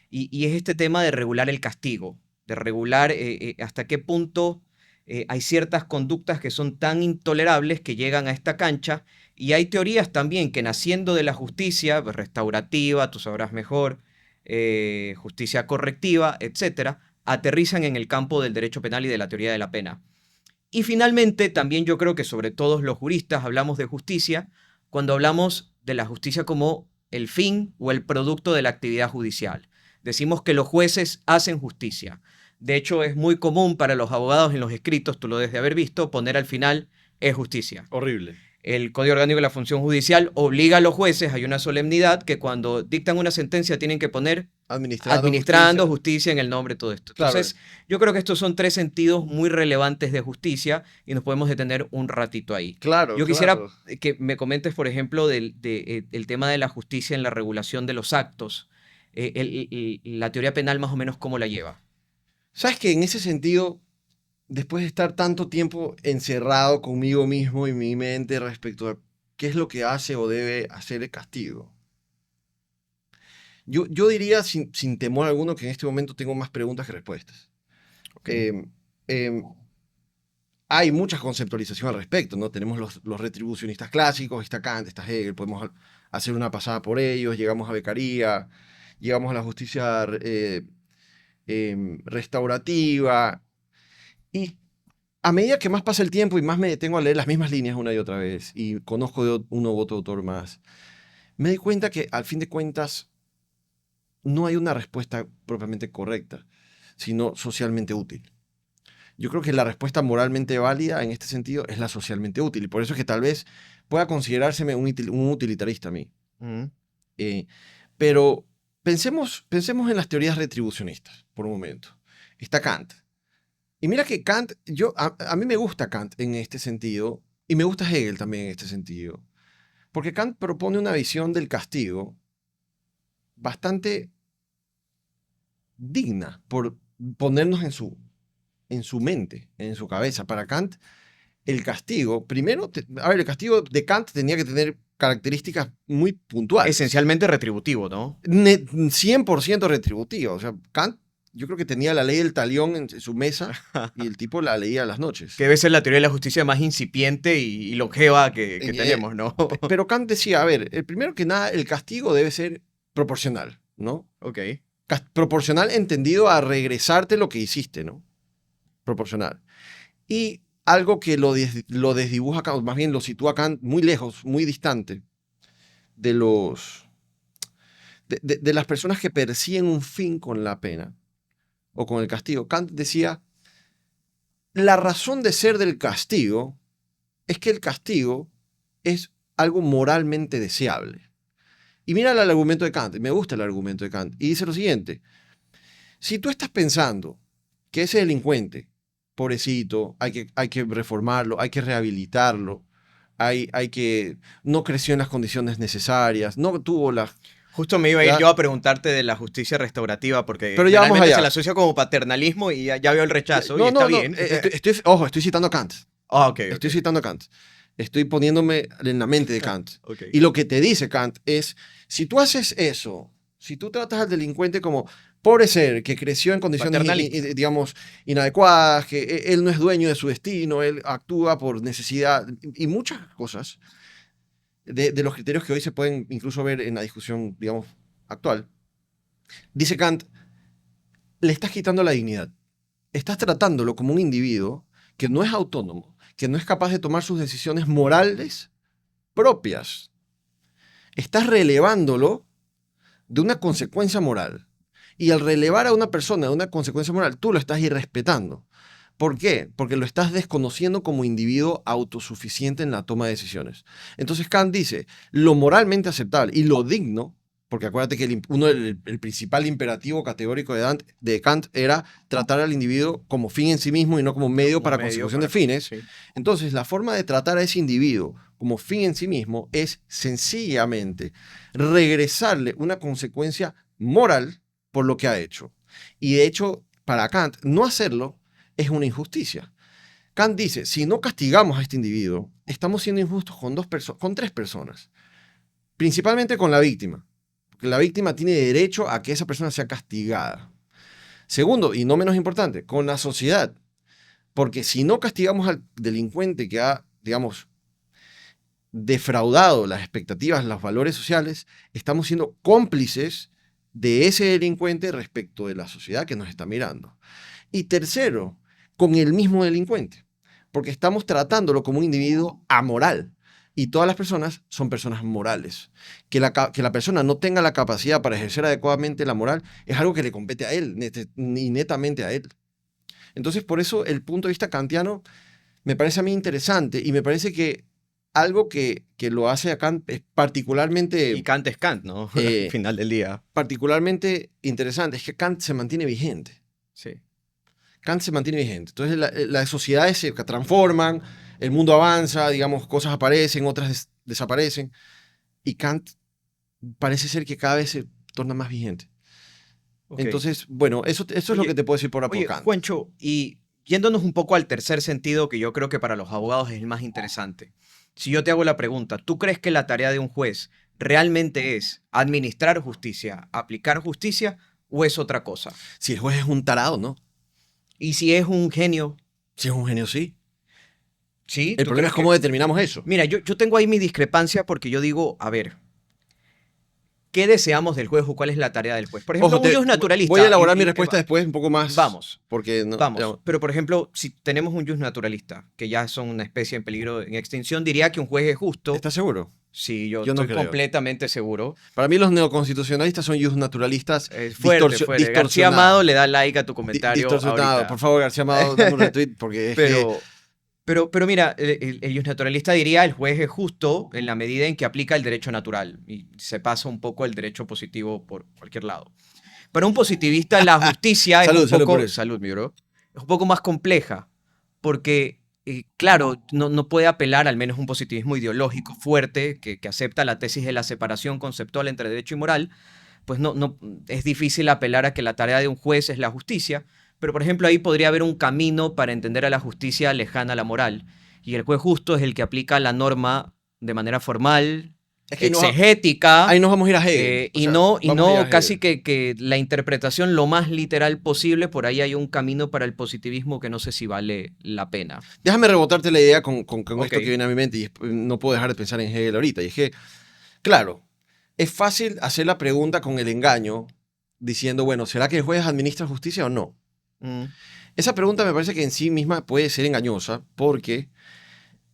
y es este tema de regular el castigo, de regular hasta qué punto hay ciertas conductas que son tan intolerables que llegan a esta cancha, y hay teorías también que naciendo de la justicia pues, restaurativa, tú sabrás mejor, justicia correctiva, etcétera, aterrizan en el campo del derecho penal y de la teoría de la pena. Y finalmente, también yo creo que sobre todo los juristas hablamos de justicia cuando hablamos de la justicia como el fin o el producto de la actividad judicial. Decimos que los jueces hacen justicia. De hecho, es muy común para los abogados en los escritos, tú lo debes de haber visto, poner al final es justicia. Horrible. El Código Orgánico de la Función Judicial obliga a los jueces, hay una solemnidad que cuando dictan una sentencia tienen que poner administrando justicia en el nombre de todo esto. Claro. Entonces, yo creo que estos son tres sentidos muy relevantes de justicia y nos podemos detener un ratito ahí. Claro, Yo quisiera claro. que me comentes, por ejemplo, el tema de la justicia en la regulación de los actos. La teoría penal más o menos cómo la lleva. ¿Sabes que en ese sentido, después de estar tanto tiempo encerrado conmigo mismo y mi mente respecto a qué es lo que hace o debe hacer el castigo? Yo diría sin temor alguno que en este momento tengo más preguntas que respuestas. Okay. Hay mucha conceptualización al respecto, ¿no? Tenemos los retribucionistas clásicos, está Kant, está Hegel, podemos hacer una pasada por ellos, llegamos a Beccaria, llegamos a la justicia restaurativa, y a medida que más pasa el tiempo y más me detengo a leer las mismas líneas una y otra vez, y conozco de uno u otro autor más, me doy cuenta que al fin de cuentas no hay una respuesta propiamente correcta, sino socialmente útil. Yo creo que la respuesta moralmente válida en este sentido es la socialmente útil, y por eso es que tal vez pueda considerárseme un utilitarista a mí. Pero pensemos en las teorías retribucionistas por un momento. Está Kant. Y mira que Kant, a mí me gusta Kant en este sentido, y me gusta Hegel también en este sentido, porque Kant propone una visión del castigo bastante digna por ponernos en su mente, en su cabeza. Para Kant, el castigo, primero, el castigo de Kant tenía que tener características muy puntuales. Esencialmente retributivo, ¿no? 100% retributivo. O sea, Kant, yo creo que tenía la ley del talión en su mesa y el tipo la leía a las noches. Que debe ser la teoría de la justicia más incipiente y longeva que tenemos, ¿no? Pero Kant decía, a ver, primero que nada, el castigo debe ser proporcional, ¿no? Ok. Proporcional entendido a regresarte lo que hiciste, ¿no? Proporcional. Y algo que lo desdibuja Kant, más bien lo sitúa Kant muy lejos, muy distante de las personas que persiguen un fin con la pena o con el castigo. Kant decía, la razón de ser del castigo es que el castigo es algo moralmente deseable. Y mira el argumento de Kant, me gusta el argumento de Kant, y dice lo siguiente: si tú estás pensando que ese delincuente, pobrecito, hay que reformarlo, hay que rehabilitarlo, hay que, no creció en las condiciones necesarias, no tuvo las... Justo me iba a ir yo a preguntarte de la justicia restaurativa, porque Pero ya vamos generalmente allá. se la asocia como paternalismo y ya veo el rechazo, No, y está no, no, bien. ojo, estoy citando a Kant. Ah, ok. Estoy citando a Kant. Estoy poniéndome en la mente de Kant. Ok. Y lo que te dice Kant es, si tú haces eso, si tú tratas al delincuente como pobre ser que creció en condiciones, Paternalista. digamos, inadecuadas, que él no es dueño de su destino, él actúa por necesidad y muchas cosas de los criterios que hoy se pueden incluso ver en la discusión, digamos, actual, dice Kant, le estás quitando la dignidad. Estás tratándolo como un individuo que no es autónomo, que no es capaz de tomar sus decisiones morales propias. Estás relevándolo de una consecuencia moral. Y al relevar a una persona de una consecuencia moral, tú lo estás irrespetando. ¿Por qué? Porque lo estás desconociendo como individuo autosuficiente en la toma de decisiones. Entonces Kant dice, lo moralmente aceptable y lo digno, porque acuérdate que el principal imperativo categórico de Kant era tratar al individuo como fin en sí mismo y no como medio Como para medio consecución para- de fines. sí. Entonces, la forma de tratar a ese individuo como fin en sí mismo es sencillamente regresarle una consecuencia moral por lo que ha hecho. Y de hecho, para Kant, no hacerlo es una injusticia. Kant dice, si no castigamos a este individuo, estamos siendo injustos con tres personas. Principalmente con la víctima. Porque la víctima tiene derecho a que esa persona sea castigada. Segundo, y no menos importante, con la sociedad. Porque si no castigamos al delincuente que ha, digamos, defraudado las expectativas, los valores sociales, estamos siendo cómplices de ese delincuente respecto de la sociedad que nos está mirando. Y tercero, con el mismo delincuente, porque estamos tratándolo como un individuo amoral. Y todas las personas son personas morales. Que la persona no tenga la capacidad para ejercer adecuadamente la moral es algo que le compete a él, y netamente a él. Entonces, por eso el punto de vista kantiano me parece a mí interesante y me parece que algo que lo hace a Kant es Y particularmente, Kant es Kant, ¿no? Al final del día. particularmente interesante, es que Kant se mantiene vigente. Sí. Kant se mantiene vigente. Entonces las sociedades se transforman, el mundo avanza, digamos, cosas aparecen, otras desaparecen, y Kant parece ser que cada vez se torna más vigente. Ok. Entonces, bueno, eso es lo que te puedo decir por ahora por Oye, Kant. Juancho, y yéndonos un poco al tercer sentido, que yo creo que para los abogados es el más interesante. Si yo te hago la pregunta, ¿tú crees que la tarea de un juez realmente es administrar justicia, aplicar justicia o es otra cosa? Si el juez es un tarado, ¿no? Y si es un genio, Si es un genio, sí. ¿sí? El ¿Tú problema crees es cómo que...? determinamos eso. Mira, yo tengo ahí mi discrepancia porque yo digo, a ver, ¿qué deseamos del juez o cuál es la tarea del juez? Por ejemplo, Ojo, un jus voy a naturalista. elaborar mi respuesta después un poco más. Vamos. Porque no, Vamos, pero por ejemplo, si tenemos un jus naturalista, que ya son una especie en peligro en extinción, diría que un juez es justo. ¿estás seguro? Sí, yo Yo no estoy creo. completamente seguro. Para mí los neoconstitucionalistas son jus naturalistas Fuerte, fuerte. García distorsionados. Amado le da like a tu comentario Distorsionado. ahorita. Por favor, García Amado, dame un retweet porque es que... Pero mira, el jus naturalista diría el juez es justo en la medida en que aplica el derecho natural y se pasa un poco el derecho positivo por cualquier lado. Para un positivista la justicia es Salud, un salud por poco... eso. Salud, mi bro. Es un poco más compleja porque, claro, no puede apelar al menos un positivismo ideológico fuerte que acepta la tesis de la separación conceptual entre derecho y moral, pues no, es difícil apelar a que la tarea de un juez es la justicia, pero por ejemplo ahí podría haber un camino para entender a la justicia lejana a la moral, y el juez justo es el que aplica la norma de manera formal, Es que exegética, ahí nos vamos a ir a Hegel. y vamos a ir a no Hegel. casi que la interpretación lo más literal posible. Por ahí hay un camino para el positivismo que no sé si vale la pena. Déjame rebotarte la idea con Ok. esto que viene a mi mente y no puedo dejar de pensar en Hegel ahorita. Y es que, claro, es fácil hacer la pregunta con el engaño diciendo, bueno, ¿será que el juez administra justicia o no? Mm, Esa pregunta me parece que en sí misma puede ser engañosa porque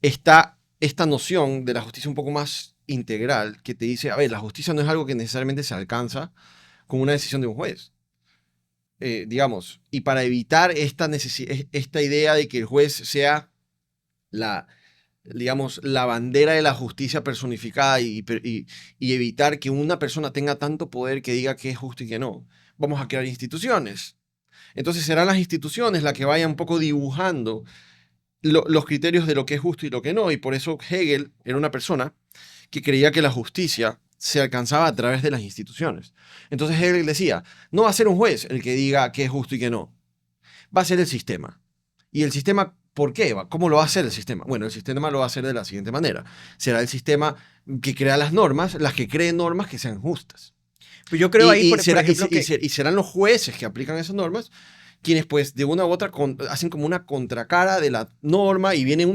está esta noción de la justicia un poco más integral que te dice, a ver, la justicia no es algo que necesariamente se alcanza con una decisión de un juez. digamos, y para evitar esta idea de que el juez sea la, digamos, la bandera de la justicia personificada y evitar que una persona tenga tanto poder que diga qué es justo y qué no, vamos a crear instituciones. Entonces serán las instituciones las que vayan un poco dibujando los criterios de lo que es justo y lo que no. Y por eso Hegel era una persona que creía que la justicia se alcanzaba a través de las instituciones. Entonces Hegel decía, no va a ser un juez el que diga qué es justo y qué no. Va a ser el sistema. Y el sistema, ¿por qué? ¿Cómo lo va a hacer el sistema? Bueno, el sistema lo va a hacer de la siguiente manera. Será el sistema que crea las normas, las que creen normas que sean justas. Pues yo creo ahí, por ejemplo, y serán los jueces que aplican esas normas quienes pues de una u otra hacen como una contracara de la norma y viene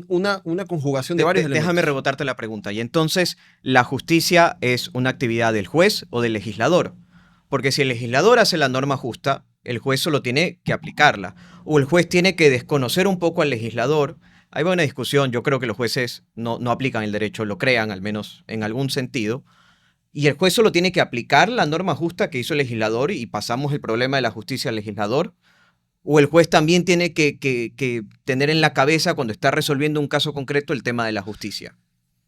una conjugación de varios elementos. Déjame rebotarte la pregunta. Y entonces, ¿la justicia es una actividad del juez o del legislador? Porque si el legislador hace la norma justa, el juez solo tiene que aplicarla. O el juez tiene que desconocer un poco al legislador. Hay buena discusión. Yo creo que los jueces no aplican el derecho, lo crean, al menos en algún sentido. Y el juez solo tiene que aplicar la norma justa que hizo el legislador y pasamos el problema de la justicia al legislador. O el juez también tiene que tener en la cabeza cuando está resolviendo un caso concreto el tema de la justicia.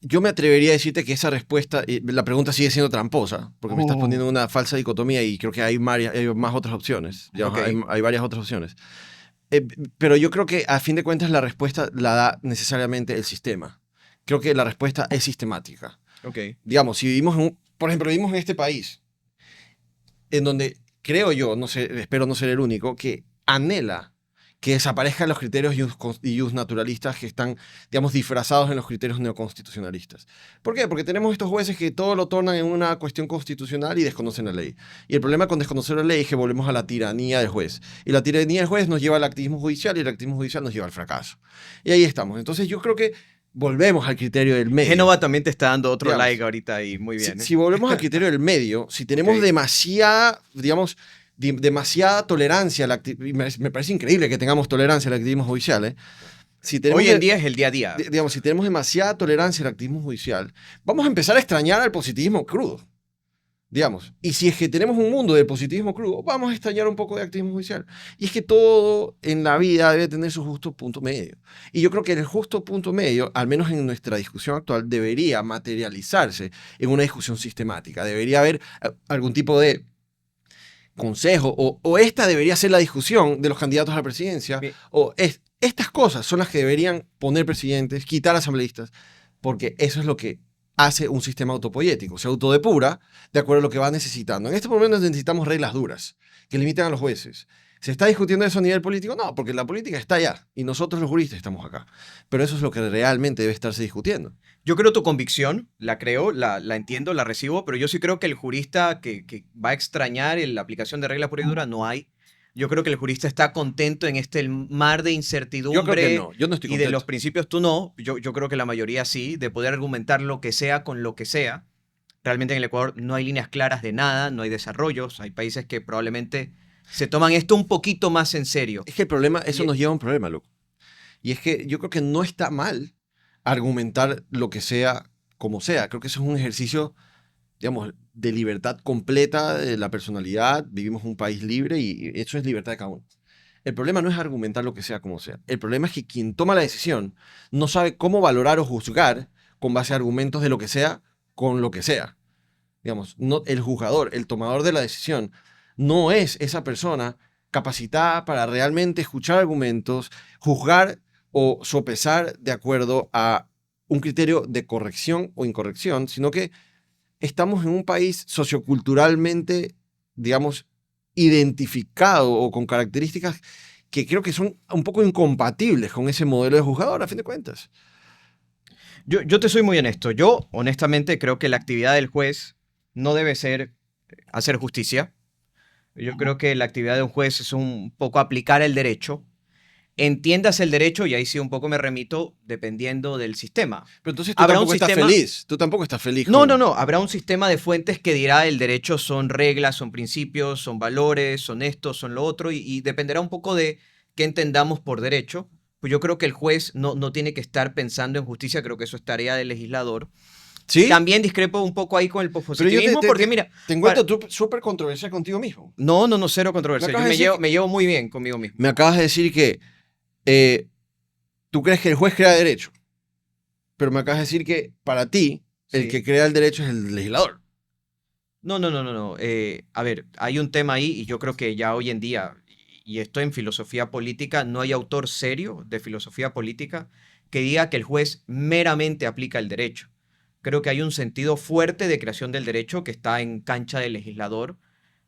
Yo me atrevería a decirte que esa respuesta, la pregunta sigue siendo tramposa, porque me estás poniendo una falsa dicotomía y creo que hay más otras opciones. Okay. Hay varias otras opciones. Pero yo creo que a fin de cuentas la respuesta la da necesariamente el sistema. Creo que la respuesta es sistemática. Okay. Digamos, si vivimos por ejemplo, vivimos en este país, en donde creo yo, no sé, espero no ser el único, que anhela que desaparezcan los criterios naturalistas que están, digamos, disfrazados en los criterios neoconstitucionalistas. ¿Por qué? Porque tenemos estos jueces que todo lo tornan en una cuestión constitucional y desconocen la ley. Y el problema con desconocer la ley es que volvemos a la tiranía del juez. Y la tiranía del juez nos lleva al activismo judicial y el activismo judicial nos lleva al fracaso. Y ahí estamos. Entonces yo creo que volvemos al criterio del medio. Génova también te está dando otro digamos, like ahorita y muy bien. Si volvemos al criterio del medio, si tenemos demasiada, digamos, demasiada tolerancia, me parece increíble que tengamos tolerancia al activismo judicial. Si tenemos hoy en día es el día a día. Digamos, si tenemos demasiada tolerancia al activismo judicial, vamos a empezar a extrañar al positivismo crudo. Digamos, y si es que tenemos un mundo de positivismo crudo, vamos a extrañar un poco de activismo judicial. Y es que todo en la vida debe tener su justo punto medio. Y yo creo que el justo punto medio, al menos en nuestra discusión actual, debería materializarse en una discusión sistemática. Debería haber algún tipo de consejo, o esta debería ser la discusión de los candidatos a la presidencia, estas cosas son las que deberían poner presidentes, quitar asambleístas, porque eso es lo que hace un sistema autopoyético, se autodepura de acuerdo a lo que va necesitando. En este momento necesitamos reglas duras que limiten a los jueces. ¿Se está discutiendo eso a nivel político? No, porque la política está allá y nosotros los juristas estamos acá. Pero eso es lo que realmente debe estarse discutiendo. Yo creo tu convicción, la creo, la entiendo, la recibo, pero yo sí creo que el jurista que va a extrañar la aplicación de reglas pura y dura no hay. Yo creo que el jurista está contento en este mar de incertidumbre. Yo creo que no, yo no estoy contento. Y de los principios tú no, yo creo que la mayoría sí, de poder argumentar lo que sea con lo que sea. Realmente en el Ecuador no hay líneas claras de nada, no hay desarrollos, hay países que probablemente se toman esto un poquito más en serio. Es que el problema, eso nos lleva a un problema, loco. Y es que yo creo que no está mal argumentar lo que sea como sea. Creo que eso es un ejercicio, digamos, de libertad completa de la personalidad. Vivimos en un país libre y eso es libertad de cada uno. El problema no es argumentar lo que sea como sea. El problema es que quien toma la decisión no sabe cómo valorar o juzgar con base a argumentos de lo que sea con lo que sea. Digamos, no, el juzgador, el tomador de la decisión, no es esa persona capacitada para realmente escuchar argumentos, juzgar o sopesar de acuerdo a un criterio de corrección o incorrección, sino que estamos en un país socioculturalmente, digamos, identificado o con características que creo que son un poco incompatibles con ese modelo de juzgador, a fin de cuentas. Yo te soy muy honesto. Yo, honestamente, creo que la actividad del juez no debe ser hacer justicia. Yo creo que la actividad de un juez es un poco aplicar el derecho. Entiendas el derecho, y ahí sí un poco me remito, dependiendo del sistema. Pero entonces tú tampoco estás feliz. Tú tampoco estás feliz. No. Habrá un sistema de fuentes que dirá el derecho son reglas, son principios, son valores, son esto, son lo otro, y dependerá un poco de qué entendamos por derecho. Pues yo creo que el juez no tiene que estar pensando en justicia, creo que eso es tarea del legislador. ¿Sí? También discrepo un poco ahí con el Pero yo pospositivismo, porque mira, te encuentro tú súper controversial contigo mismo. no, cero Me controversia. Yo acabas de decir me llevo muy bien conmigo mismo. me acabas de decir que eh, tú crees que el juez crea derecho, pero me acabas de decir que para ti el Sí. que crea el derecho es el legislador. No. A ver, hay un tema ahí y yo creo que ya hoy en día, y esto en filosofía política, no hay autor serio de filosofía política que diga que el juez meramente aplica el derecho. Creo que hay un sentido fuerte de creación del derecho que está en cancha del legislador,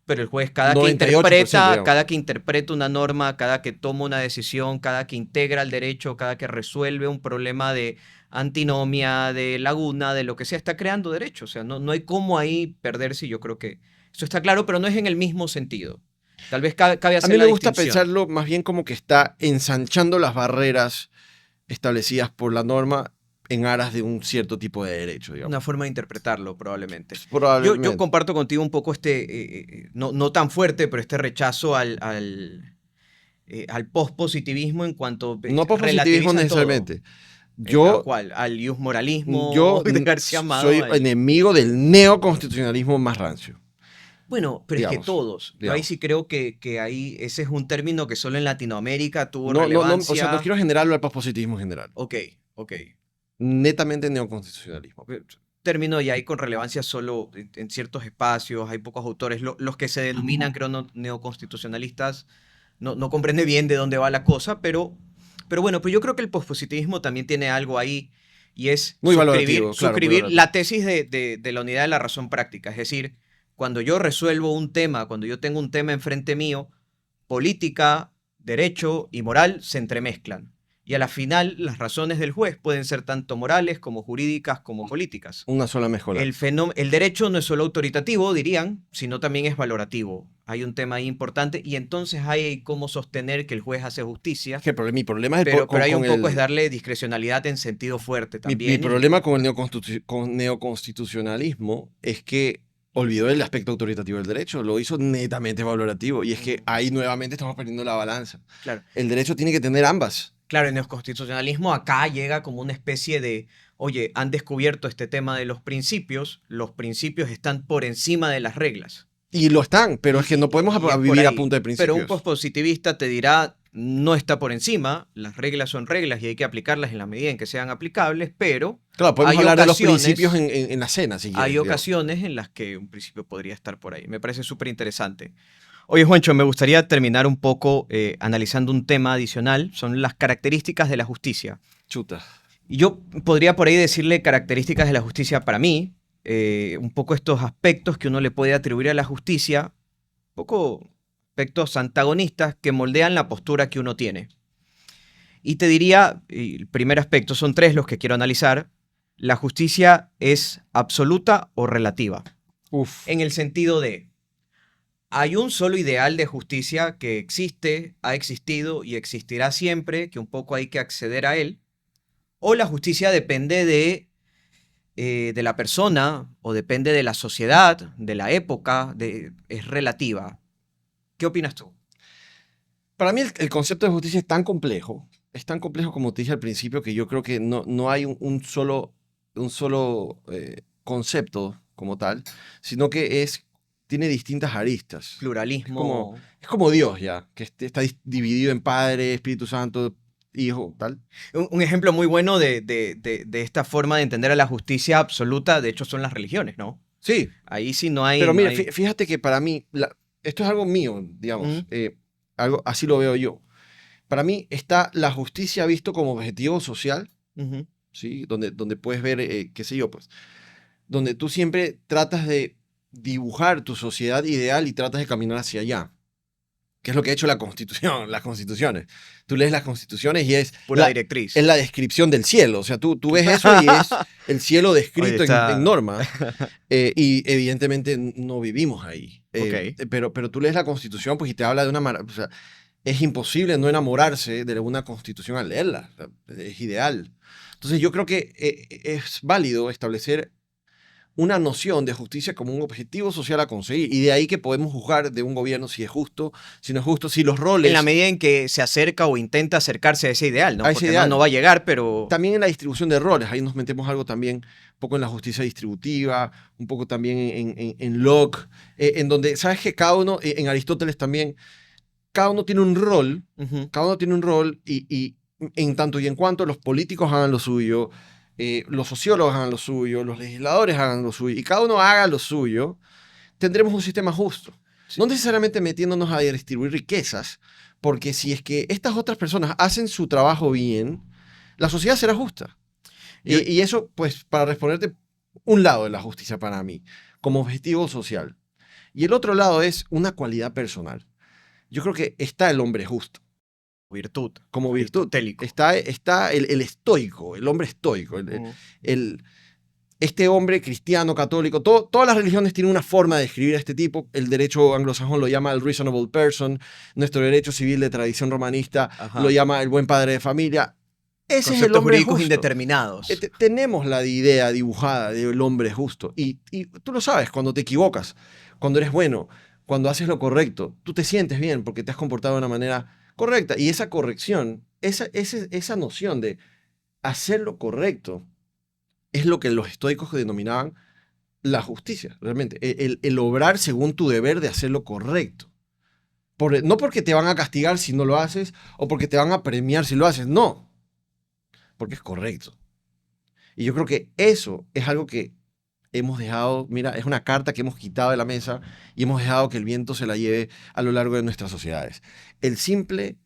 pero el juez 98%, digamos. cada que interpreta una norma, cada que toma una decisión, cada que integra el derecho, cada que resuelve un problema de antinomia, de laguna, de lo que sea, está creando derecho. O sea, no hay cómo ahí perderse, y yo creo que eso está claro, pero no es en el mismo sentido. Tal vez cabe A hacer mí la me gusta distinción. pensarlo más bien como que está ensanchando las barreras establecidas por la norma en aras de un cierto tipo de derecho, digamos. Una forma de interpretarlo, probablemente. Pues, Yo probablemente. comparto contigo un poco no tan fuerte, pero este rechazo al pospositivismo en cuanto No por positivismo relativizan todo. necesariamente. ¿A Yo, cuál? Al yo moralismo de García Amado. soy enemigo del neoconstitucionalismo más rancio, Bueno, pero es que digamos. todos. Yo ahí Digamos. sí creo que ahí ese es un término que solo en Latinoamérica tuvo No, o sea, no relevancia. quiero generarlo al pospositivismo en general. Ok. Netamente neoconstitucionalismo. Término y ahí con relevancia solo en ciertos espacios, hay pocos autores. Los que se denominan, creo, neoconstitucionalistas, no comprende bien de dónde va la cosa, pero bueno, pues yo creo que el pospositivismo también tiene algo ahí y es Muy valorativo, claro, muy suscribir valorativo. la tesis de la unidad de la razón práctica. Es decir, cuando yo resuelvo un tema, cuando yo tengo un tema enfrente mío, política, derecho y moral se entremezclan. Y a la final, las razones del juez pueden ser tanto morales como jurídicas como políticas. Una sola mejora. El derecho no es solo autoritativo, dirían, sino también es valorativo. Hay un tema ahí importante y entonces hay cómo sostener que el juez hace justicia, Es que mi problema es pero hay un poco es darle discrecionalidad en sentido fuerte mi también. problema con el neoconstitucionalismo es que olvidó el aspecto autoritativo del derecho, lo hizo netamente valorativo. Y es que ahí nuevamente estamos perdiendo la balanza. Claro, El derecho tiene que tener ambas. claro, el neoconstitucionalismo acá llega como una especie de, oye, han descubierto este tema de los principios están por encima de las reglas. Y lo están, pero es que no podemos Y es por vivir a ahí. punta de Pero un principios. pospositivista te dirá, no está por encima, las reglas son reglas y hay que aplicarlas en la medida en que sean aplicables, pero Claro, podemos hay hablar de los ocasiones, principios en la cena, si quieres. hay Digamos. ocasiones en las que un principio podría estar por ahí. Me parece súper interesante. Oye, Juancho, me gustaría terminar un poco analizando un tema adicional, son las características de la justicia. Chuta. Y yo podría por ahí decirle características de la justicia para mí, un poco estos aspectos que uno le puede atribuir a la justicia, un poco aspectos antagonistas que moldean la postura que uno tiene. Y te diría, el primer aspecto, son tres los que quiero analizar, la justicia es absoluta o relativa, Uf. en el sentido de, hay un solo ideal de justicia que existe, ha existido y existirá siempre, que un poco hay que acceder a él, o la justicia depende de la persona o depende de la sociedad, de la época, es relativa. ¿Qué opinas tú? Para mí el concepto de justicia es tan complejo como te dije al principio, que yo creo que no hay un solo concepto como tal, sino que tiene distintas aristas. Pluralismo. Es como Dios ya, que está dividido en Padre, Espíritu Santo, Hijo, tal. Un ejemplo muy bueno de esta forma de entender a la justicia absoluta, de hecho, son las religiones, ¿no? Sí, Ahí sí no hay... pero no mira, hay... fíjate que para mí, esto es algo mío, digamos, Ujú, algo, así lo veo yo. Para mí está la justicia visto como objetivo social, ujú. ¿sí? Donde puedes ver, qué sé yo, pues, donde tú siempre tratas de dibujar tu sociedad ideal y tratas de caminar hacia allá. Que es lo que ha hecho la Constitución, las constituciones. Tú lees las constituciones y Pura directriz. es la descripción del cielo. O sea, tú ves eso y es el cielo Oye, descrito en normas. Y evidentemente no vivimos ahí. Ok. Pero tú lees la Constitución pues, y te habla de una manera... O sea, es imposible no enamorarse de una Constitución al leerla. O sea, es ideal. Entonces yo creo que es válido establecer una noción de justicia como un objetivo social a conseguir. Y de ahí que podemos juzgar de un gobierno si es justo, si no es justo, si los roles... En la medida en que se acerca o intenta acercarse a ese ideal, ¿no? A ese Porque ideal. no va a llegar, pero... También en la distribución de roles, ahí nos metemos algo también, un poco en la justicia distributiva, un poco también en Locke, en donde, ¿sabes que cada uno, en Aristóteles también, cada uno tiene un rol, cada uno tiene un rol y en tanto y en cuanto los políticos hagan lo suyo, los sociólogos hagan lo suyo, los legisladores hagan lo suyo, y cada uno haga lo suyo, tendremos un sistema justo. Sí. No necesariamente metiéndonos a distribuir riquezas, porque si es que estas otras personas hacen su trabajo bien, la sociedad será justa. Y eso, pues, para responderte, un lado de la justicia para mí, como objetivo social. Y el otro lado es una cualidad personal. Yo creo que está el hombre justo. Virtud. Como virtud. Aristotélico. Está el estoico, el hombre estoico. Este hombre cristiano, católico, todas las religiones tienen una forma de describir a este tipo. El derecho anglosajón lo llama el reasonable person. Nuestro derecho civil de tradición romanista lo llama el buen padre de familia. Ese es el hombre jurídicos justo. indeterminados. Tenemos la idea dibujada del hombre justo. Y tú lo sabes, cuando te equivocas, cuando eres bueno, cuando haces lo correcto, tú te sientes bien porque te has comportado de una manera correcta. Y esa corrección, esa noción de hacer lo correcto, es lo que los estoicos denominaban la justicia, realmente. El obrar según tu deber de hacer lo correcto. No porque te van a castigar si no lo haces o porque te van a premiar si lo haces, no. Porque es correcto. Y yo creo que eso es algo que hemos dejado, mira, es una carta que hemos quitado de la mesa y hemos dejado que el viento se la lleve a lo largo de nuestras sociedades. El simple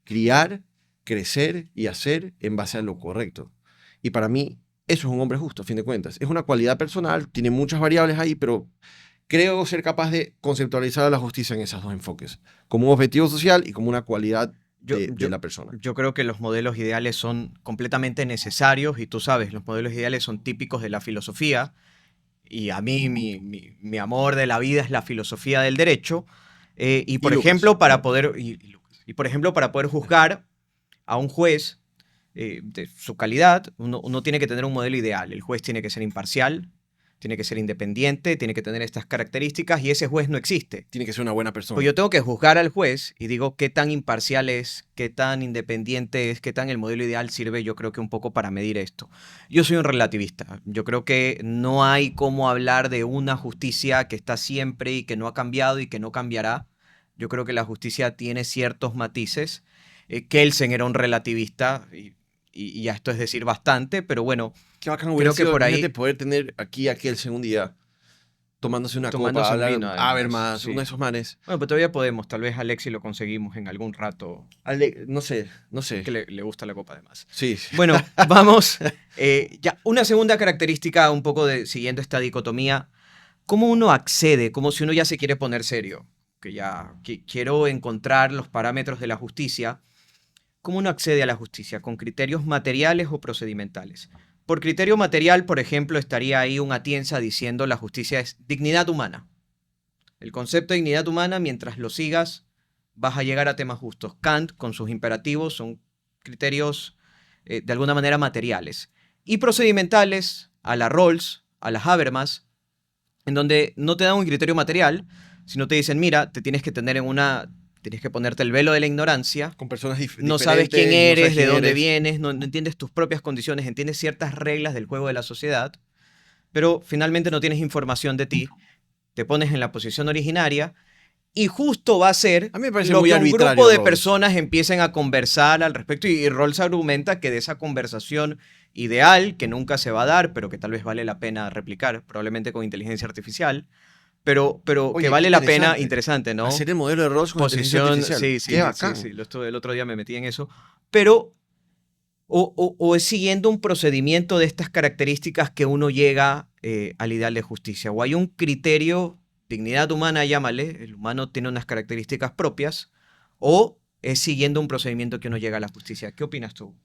criar, crecer y hacer en base a lo correcto. Y para mí, eso es un hombre justo, a fin de cuentas. Es una cualidad personal, tiene muchas variables ahí, pero creo ser capaz de conceptualizar a la justicia en esos dos enfoques, como un objetivo social y como una cualidad de la persona. Yo creo que los modelos ideales son completamente necesarios y tú sabes, los modelos ideales son típicos de la filosofía y a mí mi amor de la vida es la filosofía del derecho y por ejemplo para poder por ejemplo para poder juzgar a un juez de su calidad uno tiene que tener un modelo ideal. El juez tiene que ser imparcial, tiene que ser independiente, tiene que tener estas características y ese juez no existe. Tiene que ser una buena persona. Pues yo tengo que juzgar al juez y digo qué tan imparcial es, qué tan independiente es, qué tan el modelo ideal sirve, yo creo que un poco para medir esto. Yo soy un relativista. Yo creo que no hay cómo hablar de una justicia que está siempre y que no ha cambiado y que no cambiará. Yo creo que la justicia tiene ciertos matices. Kelsen era un relativista y ya esto es decir bastante, pero bueno, qué bacán hubiera creo que por ahí poder tener aquí a Kelsen un día tomándose una copa, un vino, a ver además, más, sí. uno de esos manes. Bueno, pues todavía podemos, tal vez Alexi lo conseguimos en algún rato. No sé. Que le gusta la copa además. Sí. Bueno, vamos. Ya, una segunda característica, un poco siguiendo esta dicotomía, ¿cómo uno accede? Como si uno ya se quiere poner serio, que ya quiero encontrar los parámetros de la justicia. ¿Cómo uno accede a la justicia? ¿Con criterios materiales o procedimentales? Por criterio material, por ejemplo, estaría ahí un Atienza diciendo la justicia es dignidad humana. El concepto de dignidad humana, mientras lo sigas, vas a llegar a temas justos. Kant, con sus imperativos, son criterios de alguna manera materiales. Y procedimentales, a la Rawls, a la Habermas, en donde no te dan un criterio material, sino te dicen, mira, tienes que ponerte el velo de la ignorancia. Con personas no sabes quién eres, no sabes de dónde vienes, no entiendes tus propias condiciones, entiendes ciertas reglas del juego de la sociedad, pero finalmente no tienes información de ti, te pones en la posición originaria y justo va a ser a mí me parece lo muy que un arbitrario, grupo de Rawls. personas empiecen a conversar al respecto y Rawls argumenta que de esa conversación ideal, que nunca se va a dar, pero que tal vez vale la pena replicar, probablemente con inteligencia artificial, pero Oye, que vale la pena, interesante, ¿no? Hacer el modelo de Rawls con Posición, inteligencia artificial. sí. El otro día me metí en eso. Pero, o es siguiendo un procedimiento de estas características que uno llega al ideal de justicia. O hay un criterio, dignidad humana, llámale, el humano tiene unas características propias, o es siguiendo un procedimiento que uno llega a la justicia. ¿Qué opinas tú?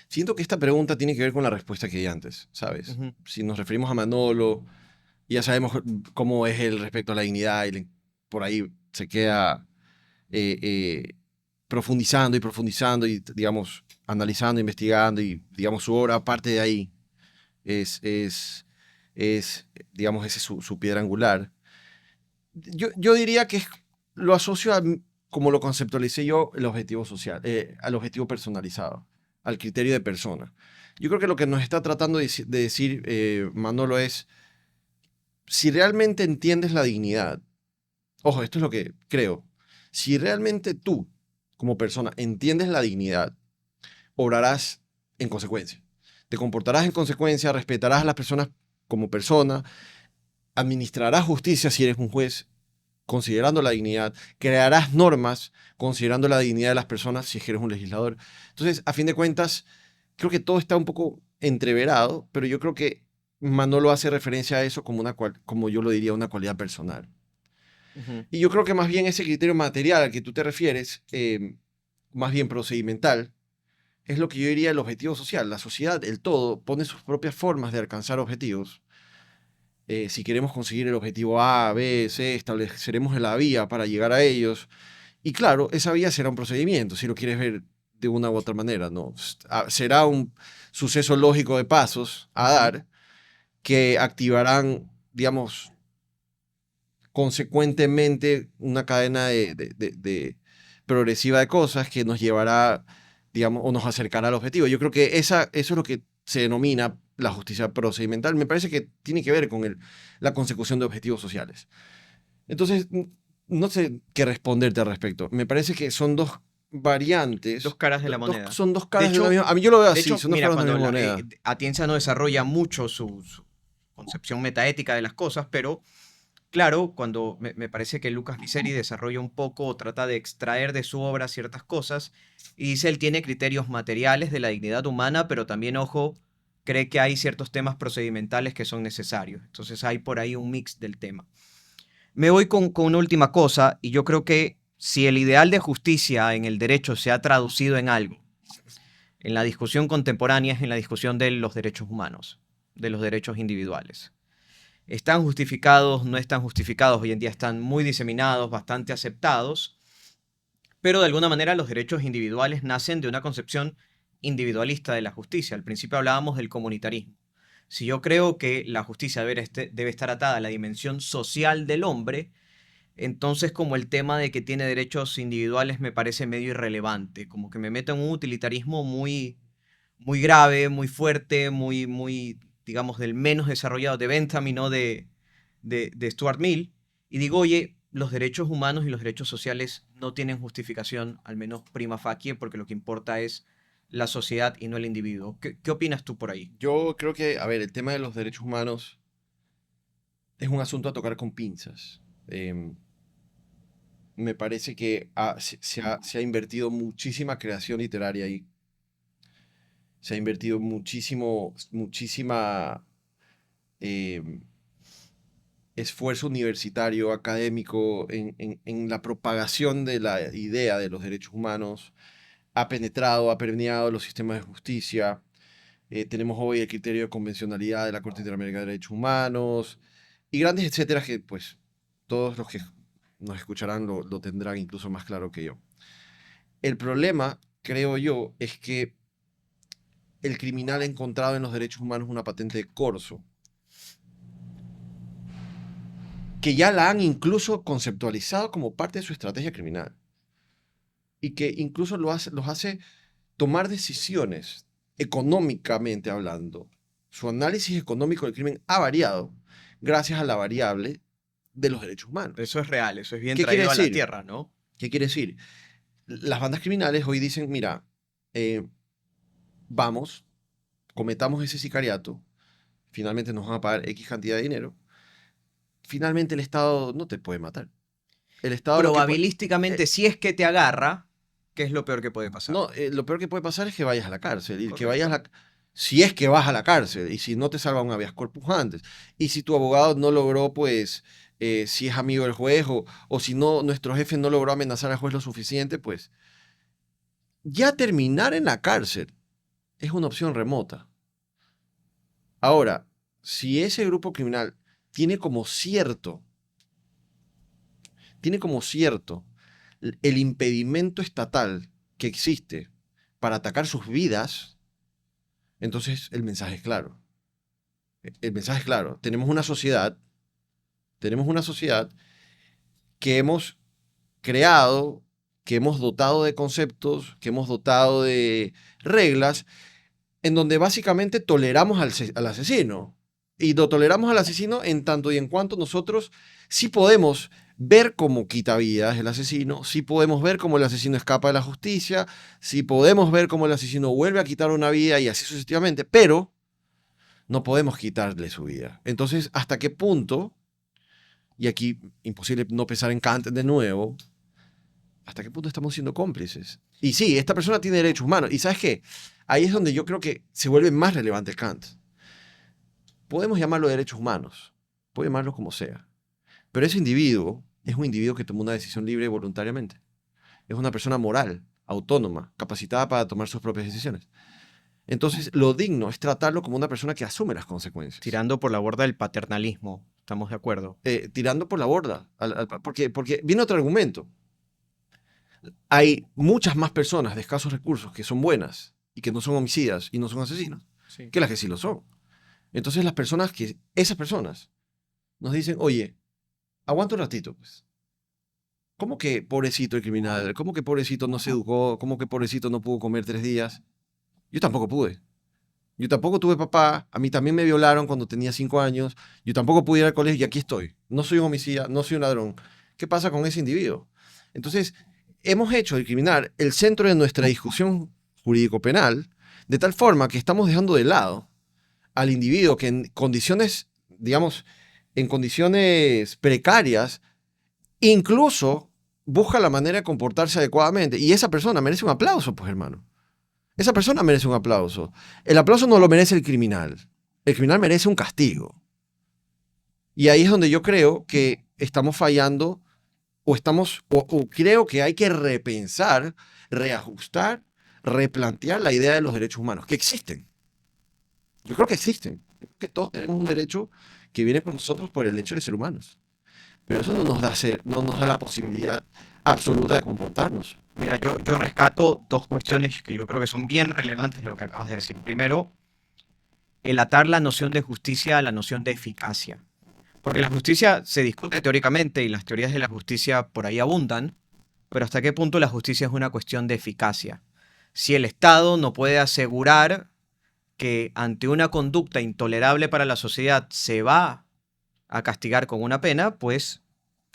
Siento que esta pregunta tiene que ver con la respuesta que di antes, ¿sabes? Ujú. Si nos referimos a Manolo, ya sabemos cómo es él respecto a la dignidad y por ahí se queda profundizando y, digamos, analizando, investigando y, digamos, su obra parte de ahí. es, digamos, ese es su piedra angular. Yo diría que lo asocio a, como lo conceptualicé yo, el objetivo social, al objetivo personalizado, al criterio de persona. Yo creo que lo que nos está tratando de decir Manolo es, si realmente entiendes la dignidad, ojo, esto es lo que creo, si realmente tú, como persona, entiendes la dignidad, obrarás en consecuencia. Te comportarás en consecuencia, respetarás a las personas como persona, administrarás justicia si eres un juez, considerando la dignidad, crearás normas considerando la dignidad de las personas si eres un legislador. Entonces, a fin de cuentas, creo que todo está un poco entreverado, pero yo creo que Manolo hace referencia a eso como, como yo lo diría, una cualidad personal. Ujú. Y yo creo que más bien ese criterio material al que tú te refieres, más bien procedimental, es lo que yo diría el objetivo social. La sociedad, el todo, pone sus propias formas de alcanzar objetivos. Si queremos conseguir el objetivo A, B, C, estableceremos la vía para llegar a ellos. Y claro, esa vía será un procedimiento, si lo quieres ver de una u otra manera, ¿no? Será un suceso lógico de pasos a Ujú. dar que activarán, digamos, consecuentemente una cadena progresiva de cosas que nos llevará, digamos, o nos acercará al objetivo. Yo creo que eso es lo que se denomina la justicia procedimental. Me parece que tiene que ver con la consecución de objetivos sociales. Entonces, no sé qué responderte al respecto. Me parece que son dos Dos variantes, caras de la moneda. son dos De caras de una hecho, misma. A mí yo lo veo de así, hecho, son dos mira, caras de una cuando misma moneda. Atienza no desarrolla mucho su concepción metaética de las cosas, pero claro, cuando me parece que Lucas Viseri desarrolla un poco o trata de extraer de su obra ciertas cosas, y dice él tiene criterios materiales de la dignidad humana, pero también, ojo, cree que hay ciertos temas procedimentales que son necesarios. Entonces hay por ahí un mix del tema. Me voy con una última cosa, y yo creo que si el ideal de justicia en el derecho se ha traducido en algo, en la discusión contemporánea es en la discusión de los derechos humanos, de los derechos individuales. ¿Están justificados? ¿No están justificados? Hoy en día están muy diseminados, bastante aceptados, pero de alguna manera los derechos individuales nacen de una concepción individualista de la justicia. Al principio hablábamos del comunitarismo. Si yo creo que la justicia debe estar atada a la dimensión social del hombre, entonces como el tema de que tiene derechos individuales me parece medio irrelevante, como que me meto en un utilitarismo muy grave, muy fuerte, muy, digamos, del menos desarrollado de Bentham y no de Stuart Mill, y digo, oye, los derechos humanos y los derechos sociales no tienen justificación, al menos prima facie, porque lo que importa es la sociedad y no el individuo. ¿Qué opinas tú por ahí? Yo creo que, a ver, el tema de los derechos humanos es un asunto a tocar con pinzas. Me parece que se ha invertido muchísima creación literaria ahí. Se ha invertido muchísima em, esfuerzo universitario, académico, en la propagación de la idea de los derechos humanos. Ha penetrado, ha permeado los sistemas de justicia. Tenemos hoy el criterio de convencionalidad de la Corte Interamericana de Derechos Humanos y grandes etcétera que pues todos los que nos escucharán lo tendrán incluso más claro que yo. El problema, creo yo, es que el criminal ha encontrado en los derechos humanos una patente de corso, que ya la han incluso conceptualizado como parte de su estrategia criminal y que incluso los hace tomar decisiones económicamente hablando. Su análisis económico del crimen ha variado gracias a la variable de los derechos humanos. Eso es real, eso es bien ¿Qué quiere traído a la decir? tierra, ¿no? ¿Qué quiere decir? Las bandas criminales hoy dicen, mira, eh, vamos, cometamos ese sicariato, finalmente nos van a pagar X cantidad de dinero, finalmente el Estado no te puede matar. El Estado lo que puede... Probabilísticamente, si es que te agarra, ¿qué es lo peor que puede pasar? No, lo peor que puede pasar es que vayas a la cárcel. Y que vayas Correcto. si es que vas a la cárcel. Y si no te salva un habeas corpus antes. Y si tu abogado no logró, pues, si es amigo del juez o si no, nuestro jefe no logró amenazar al juez lo suficiente, pues, ya terminar en la cárcel es una opción remota. Ahora, si ese grupo criminal tiene como cierto, tiene como cierto el impedimento estatal que existe para atacar sus vidas, entonces el mensaje es claro. El mensaje es claro. Tenemos una sociedad que hemos creado, que hemos dotado de conceptos, que hemos dotado de reglas, en donde básicamente toleramos al asesino. Y lo toleramos al asesino en tanto y en cuanto nosotros sí podemos ver cómo quita vidas el asesino, sí podemos ver cómo el asesino escapa de la justicia, sí podemos ver cómo el asesino vuelve a quitar una vida y así sucesivamente, pero no podemos quitarle su vida. Entonces, ¿hasta qué punto? Y aquí imposible no pensar en Kant de nuevo. ¿Hasta qué punto estamos siendo cómplices? Y sí, esta persona tiene derechos humanos. ¿Y sabes qué? Ahí es donde yo creo que se vuelve más relevante Kant. Podemos llamarlo derechos humanos, puede llamarlo como sea, pero ese individuo es un individuo que tomó una decisión libre y voluntariamente. Es una persona moral, autónoma, capacitada para tomar sus propias decisiones. Entonces, lo digno es tratarlo como una persona que asume las consecuencias. Tirando por la borda del paternalismo, ¿estamos de acuerdo? Tirando por la borda. Porque viene otro argumento. Hay muchas más personas de escasos recursos que son buenas y que no son homicidas y no son asesinos Sí. que las que sí lo son. Entonces, esas personas nos dicen, oye, aguanta un ratito, pues. ¿Cómo que pobrecito el criminal? ¿Cómo que pobrecito no se educó? ¿Cómo que pobrecito no pudo comer 3 días? Yo tampoco pude. Yo tampoco tuve papá. A mí también me violaron cuando tenía 5 años. Yo tampoco pude ir al colegio y aquí estoy. No soy un homicida, no soy un ladrón. ¿Qué pasa con ese individuo? Entonces, hemos hecho del criminal el centro de nuestra discusión jurídico-penal de tal forma que estamos dejando de lado al individuo que en condiciones, digamos, en condiciones precarias, incluso busca la manera de comportarse adecuadamente. Y esa persona merece un aplauso, pues hermano. Esa persona merece un aplauso. El aplauso no lo merece el criminal. El criminal merece un castigo. Y ahí es donde yo creo que estamos fallando o creo que hay que repensar, reajustar, replantear la idea de los derechos humanos, que existen. Yo creo que existen. Yo creo que todos tenemos un derecho que viene con nosotros por el hecho de ser humanos. Pero eso no nos da la posibilidad absoluta de comportarnos. Mira, yo rescato dos cuestiones que yo creo que son bien relevantes de lo que acabas de decir. Primero, el atar la noción de justicia a la noción de eficacia. Porque la justicia se discute teóricamente y las teorías de la justicia por ahí abundan, pero ¿hasta qué punto la justicia es una cuestión de eficacia? Si el Estado no puede asegurar que ante una conducta intolerable para la sociedad se va a castigar con una pena, pues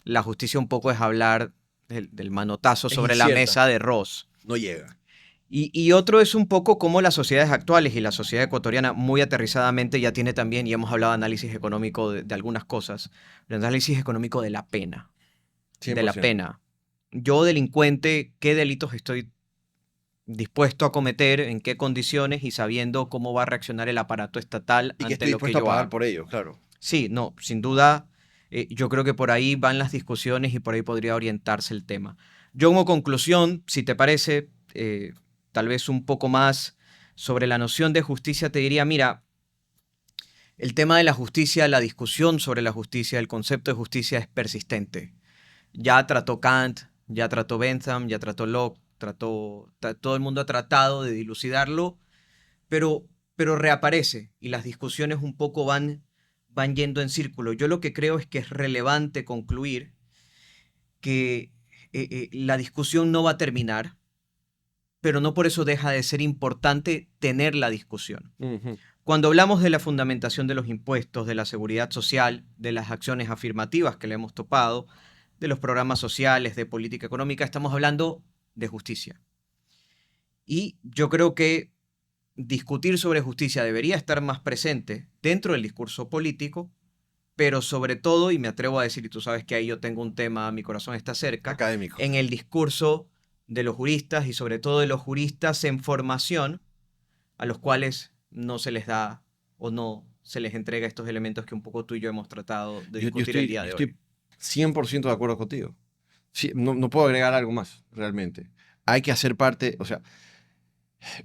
la justicia un poco es hablar del manotazo Es sobre la incierta. mesa de Ross. No llega. Y otro es un poco cómo las sociedades actuales y la sociedad ecuatoriana muy aterrizadamente ya tiene también, y hemos hablado de análisis económico de algunas cosas, el análisis económico de la pena. 100%. De la pena. Yo, delincuente, ¿qué delitos estoy dispuesto a cometer, en qué condiciones y sabiendo cómo va a reaccionar el aparato estatal Y que ante esté lo que dispuesto a yo pagar haga? por ello, claro. Sí, no, sin duda, yo creo que por ahí van las discusiones y por ahí podría orientarse el tema. Yo como conclusión, si te parece, tal vez un poco más sobre la noción de justicia, te diría, mira, el tema de la justicia, la discusión sobre la justicia, el concepto de justicia es persistente. Ya trató Kant, ya trató Bentham, ya trató Locke, todo el mundo ha tratado de dilucidarlo, pero reaparece y las discusiones un poco van yendo en círculo. Yo lo que creo es que es relevante concluir que la discusión no va a terminar, pero no por eso deja de ser importante tener la discusión. Ujú. Cuando hablamos de la fundamentación de los impuestos, de la seguridad social, de las acciones afirmativas que le hemos topado, de los programas sociales, de política económica, estamos hablando de justicia. Y yo creo que discutir sobre justicia debería estar más presente dentro del discurso político, pero sobre todo, y me atrevo a decir, y tú sabes que ahí yo tengo un tema, mi corazón está cerca, Académico. en el discurso de los juristas y sobre todo de los juristas en formación, a los cuales no se les da o no se les entrega estos elementos que un poco tú y yo hemos tratado de discutir el día de estoy hoy. 100% de acuerdo contigo. Sí, no puedo agregar algo más, realmente. Hay que hacer parte, o sea,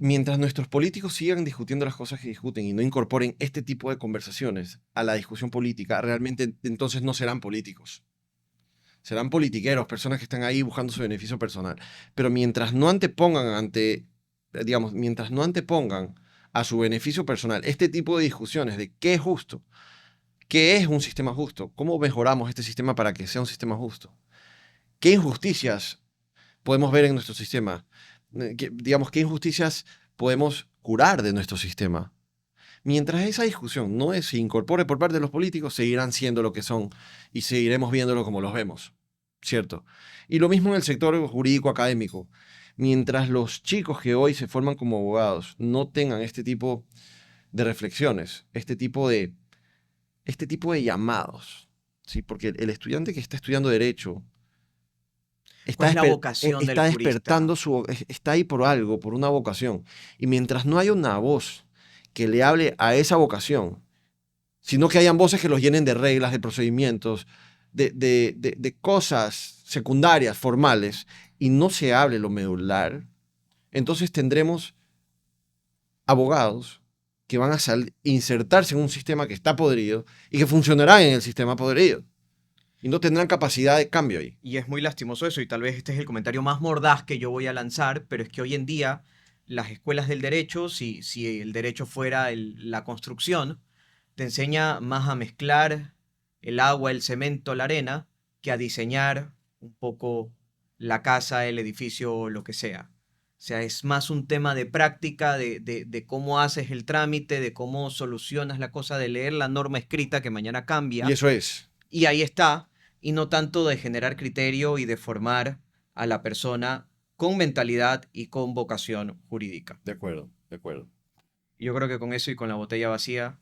mientras nuestros políticos sigan discutiendo las cosas que discuten y no incorporen este tipo de conversaciones a la discusión política, realmente entonces no serán políticos. Serán politiqueros, personas que están ahí buscando su beneficio personal. Pero mientras no antepongan a su beneficio personal. Este tipo de discusiones de qué es justo, qué es un sistema justo, cómo mejoramos este sistema para que sea un sistema justo, qué injusticias podemos ver en nuestro sistema, digamos, qué injusticias podemos curar de nuestro sistema. Mientras esa discusión no se incorpore por parte de los políticos, seguirán siendo lo que son y seguiremos viéndolo como los vemos, ¿cierto? Y lo mismo en el sector jurídico académico. Mientras los chicos que hoy se forman como abogados no tengan este tipo de reflexiones, este tipo de llamados, ¿sí? Porque el estudiante que está estudiando Derecho ¿Cuál es la vocación del está jurista? despertando está ahí por algo, por una vocación. Y mientras no haya una voz que le hable a esa vocación, sino que hayan voces que los llenen de reglas, de procedimientos, de cosas secundarias, formales, y no se hable lo medular, entonces tendremos abogados que van a insertarse en un sistema que está podrido y que funcionarán en el sistema podrido. Y no tendrán capacidad de cambio ahí. Y es muy lastimoso eso, y tal vez este es el comentario más mordaz que yo voy a lanzar, pero es que hoy en día las escuelas del derecho, si el derecho fuera la construcción, te enseña más a mezclar el agua, el cemento, la arena, que a diseñar un poco la casa, el edificio, lo que sea. O sea, es más un tema de práctica, de cómo haces el trámite, de cómo solucionas la cosa, de leer la norma escrita que mañana cambia. Y eso es. Y ahí está, y no tanto de generar criterio y de formar a la persona con mentalidad y con vocación jurídica. De acuerdo, de acuerdo. Yo creo que con eso y con la botella vacía.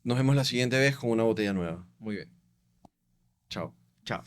Nos vemos la siguiente vez con una botella nueva. Muy bien. Chao. Chao.